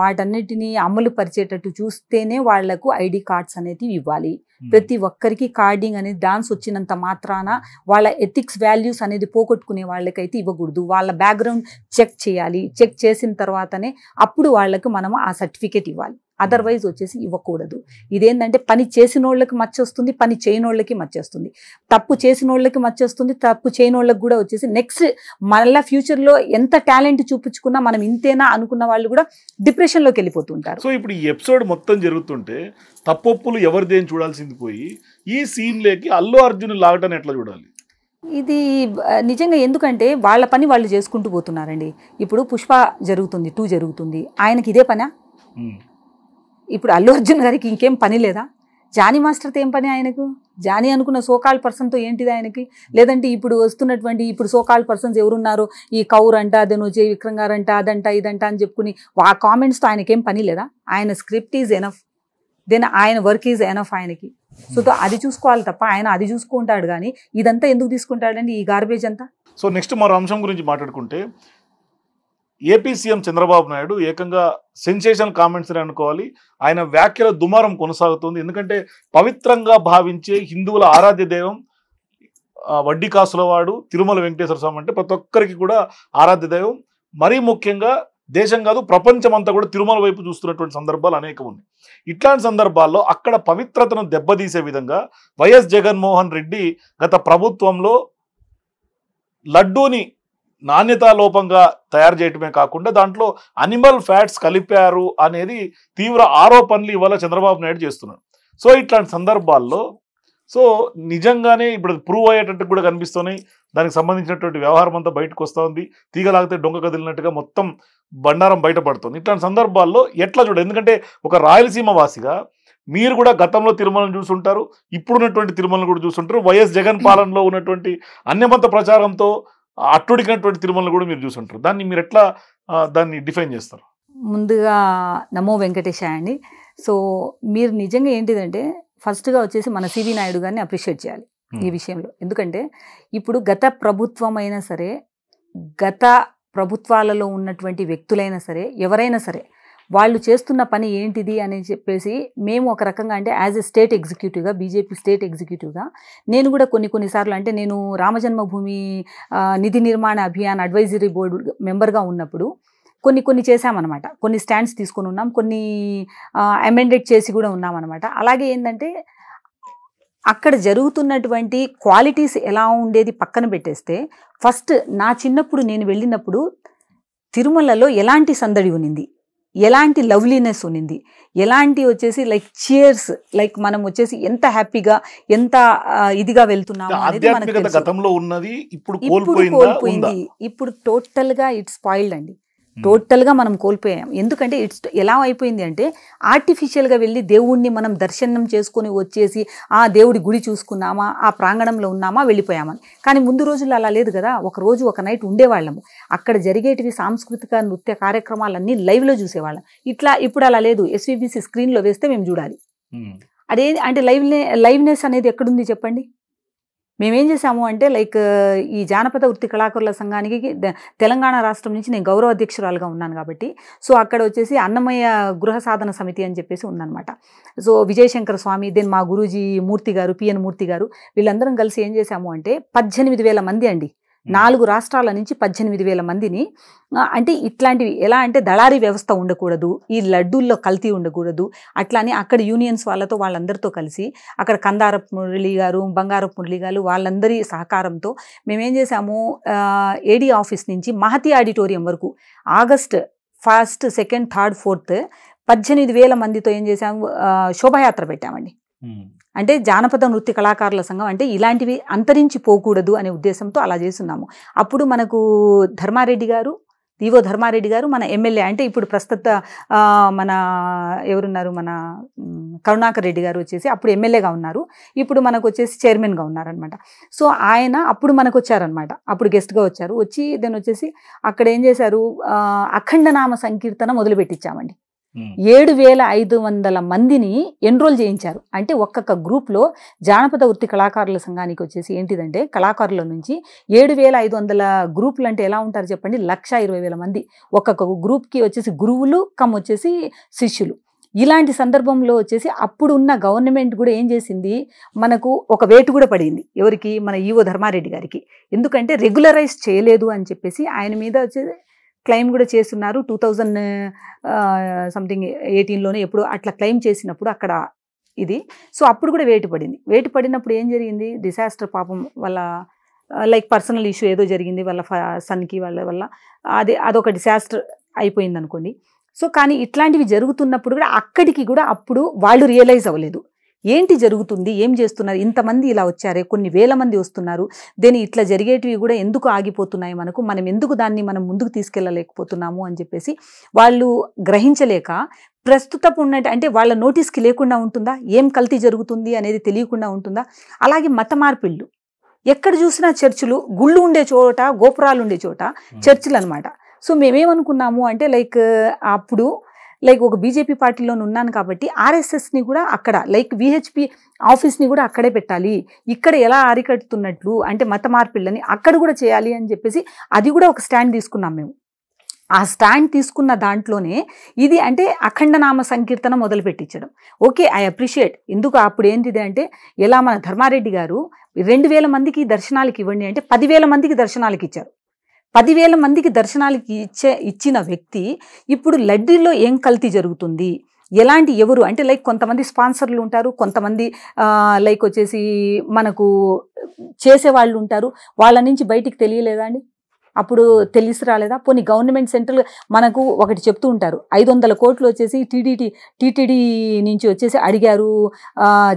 వాటన్నిటిని అమలు పరిచేటట్టు చూస్తేనే వాళ్లకు ఐడి కార్డ్స్ అనేవి ఇవ్వాలి. ప్రతి ఒక్కరికి కార్డింగ్ అనేది డాన్స్ వచ్చినంత మాత్రాన వాళ్ళ ఎథిక్స్ వాల్యూస్ అనేది పోగొట్టుకునే వాళ్ళకైతే ఇవ్వకూడదు. వాళ్ళ బ్యాక్గ్రౌండ్ చెక్ చేయాలి. చెక్ చేసిన తర్వాతనే అప్పుడు వాళ్ళకు మనము ఆ సర్టిఫికేట్ ఇవ్వాలి. అదర్వైజ్ వచ్చేసి ఇవ్వకూడదు. ఇదేంటంటే పని చేసిన వాళ్ళకి మచ్చ వస్తుంది, పని చేయనోళ్ళకి మచ్చ వస్తుంది. తప్పు చేసిన వాళ్ళకి మచ్చ వస్తుంది, తప్పు చేయనోళ్ళకి కూడా వచ్చేసి నెక్స్ట్ మళ్ళీ ఫ్యూచర్లో ఎంత టాలెంట్ చూపించుకున్నా మనం ఇంతేనా అనుకున్న వాళ్ళు కూడా డిప్రెషన్లోకి వెళ్ళిపోతుంటారు. సో ఇప్పుడు ఈ ఎపిసోడ్ మొత్తం జరుగుతుంటే తప్పొప్పులు ఎవరిదేం చూడాల్సింది పోయి ఈ సీన్లోకి అల్లు అర్జున్ లాగటాన్ని ఎట్లా చూడాలి? ఇది నిజంగా ఎందుకంటే వాళ్ళ పని వాళ్ళు చేసుకుంటూ పోతున్నారండి. ఇప్పుడు పుష్ప జరుగుతుంది, 2 జరుగుతుంది, ఆయనకి ఇదే పనా? ఇప్పుడు అల్లు అర్జున్ గారికి ఇంకేం పని లేదా? జానీ మాస్టర్తో ఏం పని ఆయనకు? జానీ అనుకున్న సోకాల్ పర్సన్తో ఏంటిది ఆయనకి? లేదంటే ఇప్పుడు వస్తున్నటువంటి ఇప్పుడు సోకాల్ పర్సన్స్ ఎవరున్నారో ఈ కౌర్ అంట, అదను విజయ్ విక్రమ్ గారు అంట, అదంట ఇదంట అని చెప్పుకుని ఆ కామెంట్స్తో ఆయనకేం పని లేదా? ఆయన స్క్రిప్ట్ ఈజ్ ఎనఫ్, దెన్ ఆయన వర్క్ ఈజ్ ఎనఫ్ ఆయనకి. సో అది చూసుకోవాలి తప్ప ఆయన అది చూసుకుంటాడు కానీ ఇదంతా ఎందుకు తీసుకుంటాడండి ఈ గార్బేజ్ అంతా? సో నెక్స్ట్ మరో అంశం గురించి మాట్లాడుకుంటే, ఏపీ సీఎం చంద్రబాబు నాయుడు ఏకంగా సెన్సేషనల్ కామెంట్స్ అని అనుకోవాలి. ఆయన వ్యాఖ్యల దుమారం కొనసాగుతుంది. ఎందుకంటే పవిత్రంగా భావించే హిందువుల ఆరాధ్య దైవం వడ్డీ కాసులవాడు తిరుమల వెంకటేశ్వర స్వామి అంటే ప్రతి ఒక్కరికి కూడా ఆరాధ్య దైవం. మరీ ముఖ్యంగా దేశం కాదు ప్రపంచం అంతా కూడా తిరుమల వైపు చూస్తున్నటువంటి సందర్భాలు అనేకం ఉన్నాయి. ఇట్లాంటి సందర్భాల్లో అక్కడ పవిత్రతను దెబ్బతీసే విధంగా వైఎస్ జగన్మోహన్ రెడ్డి గత ప్రభుత్వంలో లడ్డూని నాణ్యతా లోపంగా తయారు చేయటమే కాకుండా దాంట్లో అనిమల్ ఫ్యాట్స్ కలిపారు అనేది తీవ్ర ఆరోపణలు ఇవాళ చంద్రబాబు నాయుడు చేస్తున్నారు. సో ఇట్లాంటి సందర్భాల్లో సో నిజంగానే ఇప్పుడు ప్రూవ్ అయ్యేటట్టు కూడా కనిపిస్తున్నాయి. దానికి సంబంధించినటువంటి వ్యవహారం అంతా బయటకు వస్తూ ఉంది. తీగలాగితే డొంక కదిలినట్టుగా మొత్తం బండారం బయటపడుతుంది. ఇట్లాంటి సందర్భాల్లో ఎట్లా చూడండి, ఎందుకంటే ఒక రాయలసీమ వాసిగా మీరు కూడా గతంలో తిరుమలను చూసుంటారు, ఇప్పుడున్నటువంటి తిరుమలను కూడా చూసుంటారు. వైఎస్ జగన్ పాలనలో ఉన్నటువంటి అన్యమత ప్రచారంతో అట్టుడికినటువంటి తిరుమలను కూడా మీరు చూసుంటారు. దాన్ని మీరు ఎట్లా దాన్ని డిఫైన్ చేస్తారు? ముందుగా నమో వెంకటేశాయ అండి. సో మీరు నిజంగా ఏంటిదంటే ఫస్ట్గా వచ్చేసి మన సివి నాయుడు గారిని అప్రిషియేట్ చేయాలి ఈ విషయంలో. ఎందుకంటే ఇప్పుడు గత ప్రభుత్వం అయినా సరే, గత ప్రభుత్వాలలో ఉన్నటువంటి వ్యక్తులైనా సరే, ఎవరైనా సరే వాళ్ళు చేస్తున్న పని ఏంటిది అని చెప్పేసి మేము ఒక రకంగా అంటే యాజ్ ఎ స్టేట్ ఎగ్జిక్యూటివ్గా, బీజేపీ స్టేట్ ఎగ్జిక్యూటివ్గా నేను కూడా కొన్నిసార్లు అంటే నేను రామజన్మభూమి నిధి నిర్మాణ అభియాన్ అడ్వైజరీ బోర్డు మెంబర్గా ఉన్నప్పుడు కొన్ని చేసామన్నమాట. కొన్ని స్టాండ్స్ తీసుకొని ఉన్నాం, కొన్ని అమెండెడ్ చేసి కూడా ఉన్నామన్నమాట. అలాగే ఏంటంటే అక్కడ జరుగుతున్నటువంటి క్వాలిటీస్ ఎలా ఉండేది పక్కన పెట్టేస్తే, ఫస్ట్ నా చిన్నప్పుడు నేను వెళ్ళినప్పుడు తిరుమలలో ఎలాంటి సందడి ఉన్నింది, ఎలాంటి లవ్లీనెస్ ఉన్నింది, ఎలాంటి వచ్చేసి లైక్ చియర్స్, లైక్ మనం వచ్చేసి ఎంత హ్యాపీగా ఎంత ఇదిగా వెళ్తున్నాము అనేది మనకు గతంలో ఉన్నది ఇప్పుడు కోల్పోయింది. ఇప్పుడు టోటల్గా ఇట్స్ స్పాయిల్డ్ అండి. టోటల్గా మనం కోల్పోయాం. ఎందుకంటే ఇట్స్ ఎలా అయిపోయింది అంటే ఆర్టిఫిషియల్గా వెళ్ళి దేవుణ్ణి మనం దర్శనం చేసుకొని వచ్చేసి ఆ దేవుడి గుడి చూసుకున్నామా, ఆ ప్రాంగణంలో ఉన్నామా, వెళ్ళిపోయామని. కానీ ముందు రోజుల్లో అలా లేదు కదా. ఒక రోజు ఒక నైట్ ఉండేవాళ్ళము, అక్కడ జరిగేటివి సాంస్కృతిక నృత్య కార్యక్రమాలన్నీ లైవ్లో చూసేవాళ్ళం. ఇట్లా ఇప్పుడు అలా లేదు. ఎస్వీబీసీ స్క్రీన్లో వేస్తే మేము చూడాలి. అదే అంటే లైవ్నెస్ అనేది ఎక్కడుంది చెప్పండి. మేమేం చేసాము అంటే లైక్ ఈ జానపద వృత్తి కళాకారుల సంఘానికి తెలంగాణ రాష్ట్రం నుంచి నేను గౌరవ అధ్యక్షురాలుగా ఉన్నాను కాబట్టి, సో అక్కడ వచ్చేసి అన్నమయ్య గృహ సాధన సమితి అని చెప్పేసి ఉందన్నమాట. సో విజయశంకర స్వామి, దెన్ మా గురూజీ మూర్తి గారు, పిఎన్ మూర్తి గారు, వీళ్ళందరం కలిసి ఏం చేశాము అంటే 18,000 మంది అండి, 4 రాష్ట్రాల నుంచి 18,000 మందిని, అంటే ఇట్లాంటివి ఎలా అంటే దళారీ వ్యవస్థ ఉండకూడదు, ఈ లడ్డూల్లో కల్తీ ఉండకూడదు, అట్లానే అక్కడ యూనియన్స్ వాళ్ళందరితో కలిసి అక్కడ కందారపు మురళి గారు, బంగారపు మురళి గారు వాళ్ళందరి సహకారంతో మేమేం చేసాము, ఏడీ ఆఫీస్ నుంచి మహతి ఆడిటోరియం వరకు ఆగస్ట్ 1, 2, 3, 4 18,000 మందితో ఏం చేసాము, శోభాయాత్ర పెట్టామండి. అంటే జానపద నృత్య కళాకారుల సంఘం అంటే ఇలాంటివి అంతరించిపోకూడదు అనే ఉద్దేశంతో అలా చేస్తున్నాము. అప్పుడు మనకు ధర్మారెడ్డి గారు, ఈవో ధర్మారెడ్డి గారు మన ఎమ్మెల్యే, అంటే ఇప్పుడు ప్రస్తుత మన ఎవరున్నారు, మన కరుణాకర్ రెడ్డి గారు వచ్చేసి అప్పుడు ఎమ్మెల్యేగా ఉన్నారు, ఇప్పుడు మనకు వచ్చేసి చైర్మన్గా ఉన్నారనమాట. సో ఆయన అప్పుడు మనకు వచ్చారనమాట, అప్పుడు గెస్ట్గా వచ్చారు. వచ్చి దాన్ని వచ్చేసి అక్కడ ఏం చేశారు, అఖండనామ సంకీర్తన మొదలుపెట్టించామండి. 7,500 మందిని ఎన్రోల్ చేయించారు. అంటే ఒక్కొక్క గ్రూప్లో జానపద వృత్తి కళాకారుల సంఘానికి వచ్చేసి ఏంటిదంటే కళాకారుల నుంచి 7,500 గ్రూపులు అంటే ఎలా ఉంటారు చెప్పండి, 1,20,000 మంది ఒక్కొక్క గ్రూప్కి వచ్చేసి గురువులు వచ్చేసి శిష్యులు. ఇలాంటి సందర్భంలో వచ్చేసి అప్పుడు ఉన్న గవర్నమెంట్ కూడా ఏం చేసింది, మనకు ఒక వేటు కూడా పడింది. ఎవరికి, మన ఈవో ధర్మారెడ్డి గారికి. ఎందుకంటే రెగ్యులరైజ్ చేయలేదు అని చెప్పేసి ఆయన మీద వచ్చేసి క్లెయిమ్ కూడా చేస్తున్నారు. 2018లోనే ఎప్పుడు అట్లా క్లెయిమ్ చేసినప్పుడు అక్కడ ఇది. సో అప్పుడు కూడా వేటు పడింది. వేటు పడినప్పుడు ఏం జరిగింది, డిసాస్టర్ పాపం వాళ్ళ లైక్ పర్సనల్ ఇష్యూ ఏదో జరిగింది వాళ్ళ సన్కి వల్ల అదొక డిసాస్టర్ అయిపోయింది అనుకోండి. సో కానీ ఇట్లాంటివి జరుగుతున్నప్పుడు కూడా అక్కడికి కూడా అప్పుడు వాళ్ళు రియలైజ్ అవ్వలేదు ఏంటి జరుగుతుంది, ఏం చేస్తున్నారు, ఇంతమంది ఇలా వచ్చారే, కొన్ని వేల మంది వస్తున్నారు, దేని ఇట్లా జరిగేటివి కూడా ఎందుకు ఆగిపోతున్నాయి, మనం ఎందుకు దాన్ని మనం ముందుకు తీసుకెళ్ళలేకపోతున్నాము అని చెప్పేసి వాళ్ళు గ్రహించలేక ప్రస్తుతపు ఉన్నట్టు అంటే వాళ్ళ నోటీస్కి లేకుండా ఉంటుందా, ఏం కల్తీ జరుగుతుంది అనేది తెలియకుండా ఉంటుందా. అలాగే మత మార్పిళ్ళు ఎక్కడ చూసినా చర్చిలు, గుళ్ళు ఉండే చోట, గోపురాలు ఉండే చోట చర్చిలు అనమాట. సో మేమేమనుకున్నాము అంటే లైక్ అప్పుడు లైక్ ఒక బీజేపీ పార్టీలో ఉన్నాను కాబట్టి ఆర్ఎస్ఎస్ని కూడా అక్కడ లైక్ విహెచ్పి ఆఫీస్ని కూడా అక్కడే పెట్టాలి, ఇక్కడ ఎలా అరికట్టుతున్నట్లు అంటే మత మార్పిళ్ళని అక్కడ కూడా చేయాలి అని చెప్పేసి అది కూడా ఒక స్టాండ్ తీసుకున్నాం మేము. ఆ స్టాండ్ తీసుకున్న దాంట్లోనే ఇది అంటే అఖండనామ సంకీర్తన మొదలుపెట్టించడం. Okay, I appreciate. ఎందుకు అప్పుడు ఏంటిది అంటే ఎలా మన ధర్మారెడ్డి గారు 2,000 మందికి దర్శనాలకి ఇవ్వండి అంటే 10,000 మందికి దర్శనాలకి ఇచ్చారు. 10,000 మందికి దర్శనాలకి ఇచ్చిన వ్యక్తి ఇప్పుడు లడ్డీలో ఏం కల్తీ జరుగుతుంది, ఎలాంటి ఎవరు అంటే లైక్ కొంతమంది స్పాన్సర్లు ఉంటారు, కొంతమంది లైక్ వచ్చేసి మనకు చేసేవాళ్ళు ఉంటారు, వాళ్ళ నుంచి బయటికి తెలియలేదా అండి. అప్పుడు తెలిసి రాలేదా? పోనీ గవర్నమెంట్ సెంట్రల్ మనకు ఒకటి చెప్తూ ఉంటారు, 500 కోట్లు వచ్చేసి టీటీడీ నుంచి వచ్చేసి అడిగారు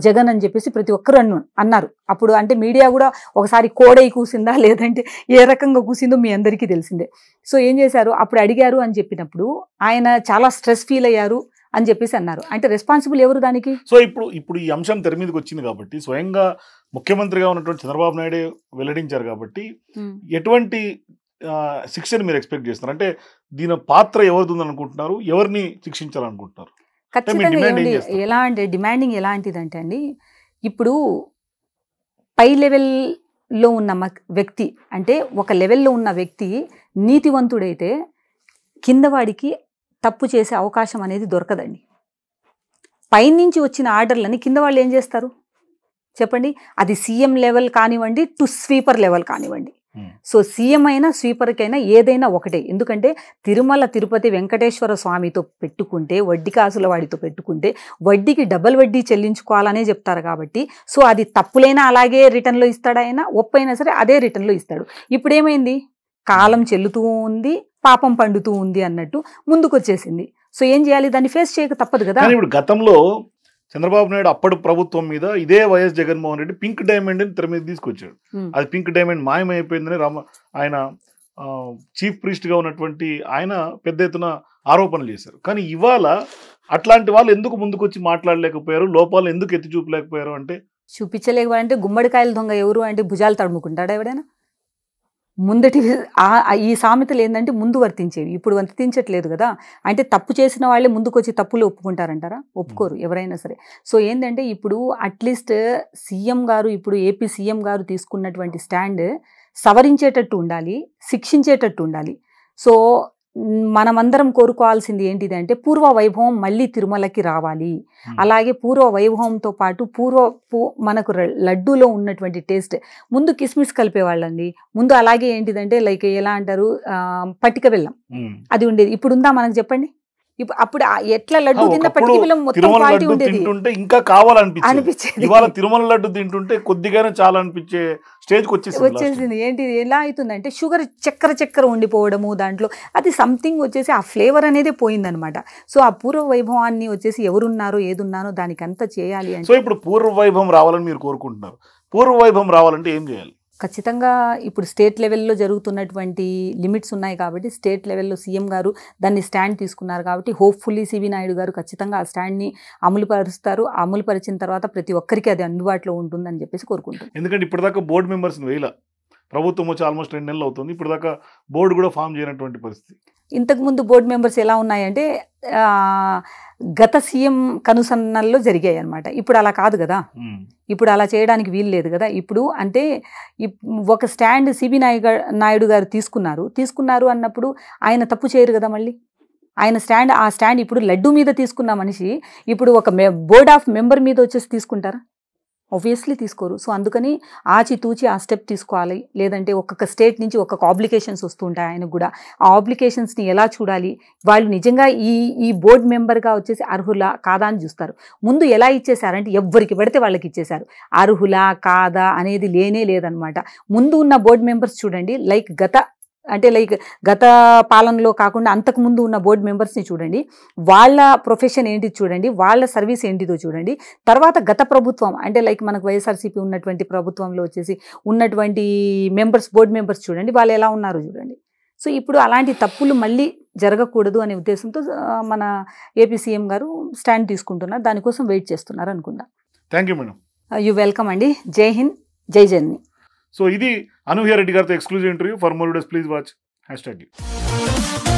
జగన్ అని చెప్పేసి ప్రతి ఒక్కరు అన్నారు. అప్పుడు అంటే మీడియా కూడా ఒకసారి కోడై కూసిందా లేదంటే ఏ రకంగా కూసిందో మీ అందరికీ తెలిసిందే. సో ఏం చేశారు, అప్పుడు అడిగారు అని చెప్పినప్పుడు ఆయన చాలా స్ట్రెస్ ఫీల్ అయ్యారు అని చెప్పేసి అన్నారు. అంటే రెస్పాన్సిబుల్ ఎవరు దానికి? సో ఇప్పుడు ఈ అంశం తెర మీదకి వచ్చింది కాబట్టి, స్వయంగా ముఖ్యమంత్రిగా ఉన్నటువంటి చంద్రబాబు నాయుడే వెల్లడించారు కాబట్టి, ఎటువంటి శిక్షను మీరు ఎక్స్పెక్ట్ చేస్తున్నారు? అంటే దీని పాత్ర ఎవరిది అనుకుంటున్నారు, ఎవరిని శిక్షించాలనుకుంటున్నారు? ఖచ్చితంగా ఎలా అంటే డిమాండింగ్ ఎలాంటిదంటే అండి, ఇప్పుడు పై లెవెల్లో ఉన్న వ్యక్తి అంటే ఒక లెవెల్లో ఉన్న వ్యక్తి నీతివంతుడైతే కింద వాడికి తప్పు చేసే అవకాశం అనేది దొరకదండి. పైనుంచి వచ్చిన ఆర్డర్లని కింద వాళ్ళు ఏం చేస్తారు చెప్పండి? అది సీఎం లెవెల్ కానివ్వండి, టు స్వీపర్ లెవెల్ కానివ్వండి. సో సీఎం అయినా స్వీపర్కైనా ఏదైనా ఒకటే. ఎందుకంటే తిరుమల తిరుపతి వెంకటేశ్వర స్వామితో పెట్టుకుంటే, వడ్డీ కాసుల వాడితో పెట్టుకుంటే వడ్డీకి డబల్ వడ్డీ చెల్లించుకోవాలనే చెప్తారు కాబట్టి, సో అది తప్పులైనా అలాగే రిటర్న్లో ఇస్తాడు, ఆయన ఒప్పైనా సరే అదే రిటర్న్లో ఇస్తాడు. ఇప్పుడు ఏమైంది, కాలం చెల్లుతూ ఉంది, పాపం పండుతూ ఉంది అన్నట్టు ముందుకు వచ్చేసింది. సో ఏం చేయాలి, దాన్ని ఫేస్ చేయక తప్పదు కదా. ఇప్పుడు గతంలో చంద్రబాబు నాయుడు అప్పటి ప్రభుత్వం మీద ఇదే YS Jaganmohan Reddy pink diamond అని తెర మీద తీసుకొచ్చాడు. అది పింక్ డైమండ్ మాయమైపోయిందని ఆయన చీఫ్ ప్రీస్ట్ గా ఉన్నటువంటి ఆయన పెద్ద ఎత్తున ఆరోపణలు చేశారు. కానీ ఇవాళ అట్లాంటి వాళ్ళు ఎందుకు ముందుకు వచ్చి మాట్లాడలేకపోయారు, లోపాలు ఎందుకు ఎత్తి చూపలేకపోయారు? అంటే చూపించలేకపోయారంటే గుమ్మడికాయల దొంగ ఎవరు అంటే భుజాలు తడుముకుంటాడా ఎవడైనా? ముందటి ఈ సామెతలు ఏంటంటే ముందు వర్తించేవి, ఇప్పుడు వర్తించట్లేదు కదా. అంటే తప్పు చేసిన వాళ్ళే ముందుకు వచ్చి తప్పులు ఒప్పుకుంటారంటారా? ఒప్పుకోరు ఎవరైనా సరే. సో ఏంటంటే ఇప్పుడు అట్లీస్ట్ సీఎం గారు, ఇప్పుడు ఏపీ సీఎం గారు తీసుకున్నటువంటి స్టాండ్ సవరించేటట్టు ఉండాలి, శిక్షించేటట్టు ఉండాలి. సో మనమందరం కోరుకోవాల్సింది ఏంటిది అంటే పూర్వ వైభవం మళ్ళీ తిరుమలకి రావాలి. అలాగే పూర్వ వైభవంతో పాటు మనకు లడ్డూలో ఉన్నటువంటి టేస్ట్, ముందు కిస్మిస్ కలిపేవాళ్ళండి ముందు. అలాగే ఏంటిదంటే లైక్ ఎలా అంటారు, పటిక బెల్లం అది ఉండేది. ఇప్పుడు ఉందా మనకు చెప్పండి? అప్పుడు ఎట్లా లడ్డు తిన్న పటిక బెల్లం మొత్తం క్వాలిటీ ఉండేది, ఇంకా కావాలనిపించేది. ఇవాళ తిరుమల లడ్డు తింటుంటే కొద్దిగానే చాలా అనిపించే స్టేజ్కి వచ్చేసింది. ఏంటి ఎలా అవుతుందంటే షుగర్ చక్కెర ఉండిపోవడము దాంట్లో, అది సంథింగ్ వచ్చేసి ఆ ఫ్లేవర్ అనేది పోయిందనమాట. సో ఆ పూర్వ వైభవాన్ని వచ్చేసి ఎవరున్నారో ఏదున్నారో దానికి అంతా చేయాలి అంటే. సో ఇప్పుడు పూర్వ వైభవం రావాలని మీరు కోరుకుంటున్నారు. పూర్వ వైభవం రావాలంటే ఏం చేయాలి? ఖచ్చితంగా ఇప్పుడు స్టేట్ లెవెల్లో జరుగుతున్నటువంటి లిమిట్స్ ఉన్నాయి కాబట్టి, స్టేట్ లెవెల్లో సీఎం గారు దాన్ని స్టాండ్ తీసుకున్నారు కాబట్టి హోప్ఫుల్లీ సివి నాయుడు గారు ఖచ్చితంగా ఆ స్టాండ్ని అమలుపరుస్తారు. అమలుపరిచిన తర్వాత ప్రతి ఒక్కరికి అది అందుబాటులో ఉంటుందని చెప్పేసి కోరుకుంటున్నాను. ఎందుకంటే ఇప్పటిదాకా బోర్డు మెంబర్స్ని వేయాల, ప్రభుత్వం వచ్చి ఆల్మోస్ట్ 2 నెలలు అవుతుంది, ఇప్పటిదాకా బోర్డు కూడా ఫామ్ చేయనటువంటి పరిస్థితి. ఇంతకుముందు బోర్డు మెంబర్స్ ఎలా ఉన్నాయంటే గత సీఎం కనుసన్నల్లో జరిగాయి అనమాట. ఇప్పుడు అలా కాదు కదా, ఇప్పుడు అలా చేయడానికి వీలు లేదు కదా. ఇప్పుడు అంటే ఒక స్టాండ్ సిబి నాయుడు గారు తీసుకున్నారు అన్నప్పుడు ఆయన తప్పు చేయరు కదా. మళ్ళీ ఆయన ఆ స్టాండ్ ఇప్పుడు లడ్డు మీద తీసుకున్న మనిషి ఇప్పుడు ఒక బోర్డ్ ఆఫ్ మెంబర్ మీద వచ్చేసి తీసుకుంటారా? ఆబ్వియస్లీ తీసుకోరు. సో అందుకని ఆచితూచి ఆ స్టెప్ తీసుకోవాలి. లేదంటే ఒక్కొక్క స్టేట్ నుంచి ఒక్కొక్క ఆబ్లికేషన్స్ వస్తుంటాయి ఆయనకు కూడా. ఆ ఆబ్లికేషన్స్ని ఎలా చూడాలి, వాళ్ళు నిజంగా ఈ బోర్డు మెంబర్గా వచ్చేసి అర్హులా కాదా అని చూస్తారు. ముందు ఎలా ఇచ్చేసారంటే ఎవరికి పడితే వాళ్ళకి ఇచ్చేశారు. అర్హులా కాదా అనేది లేనే లేదనమాట. ముందు ఉన్న బోర్డు మెంబర్స్ చూడండి, లైక్ గత పాలనలో కాకుండా అంతకుముందు ఉన్న బోర్డు మెంబర్స్ని చూడండి, వాళ్ళ ప్రొఫెషన్ ఏంటిది చూడండి, వాళ్ళ సర్వీస్ ఏంటిదో చూడండి. తర్వాత గత ప్రభుత్వం అంటే లైక్ మనకు వైఎస్ఆర్సీపీ ఉన్నటువంటి ప్రభుత్వంలో వచ్చేసి ఉన్నటువంటి బోర్డు మెంబర్స్ చూడండి, వాళ్ళు ఎలా ఉన్నారో చూడండి. సో ఇప్పుడు అలాంటి తప్పులు మళ్ళీ జరగకూడదు అనే ఉద్దేశంతో మన ఏపీ సీఎం గారు స్టాండ్ తీసుకుంటున్నారు, దానికోసం వెయిట్ చేస్తున్నారు అనుకుంటా. Thank you madam. You welcome అండి. జై హింద్, జై జనని. సో ఇది అనూహ్య రెడ్డి గారితో exclusive interview. For more videos please watch #.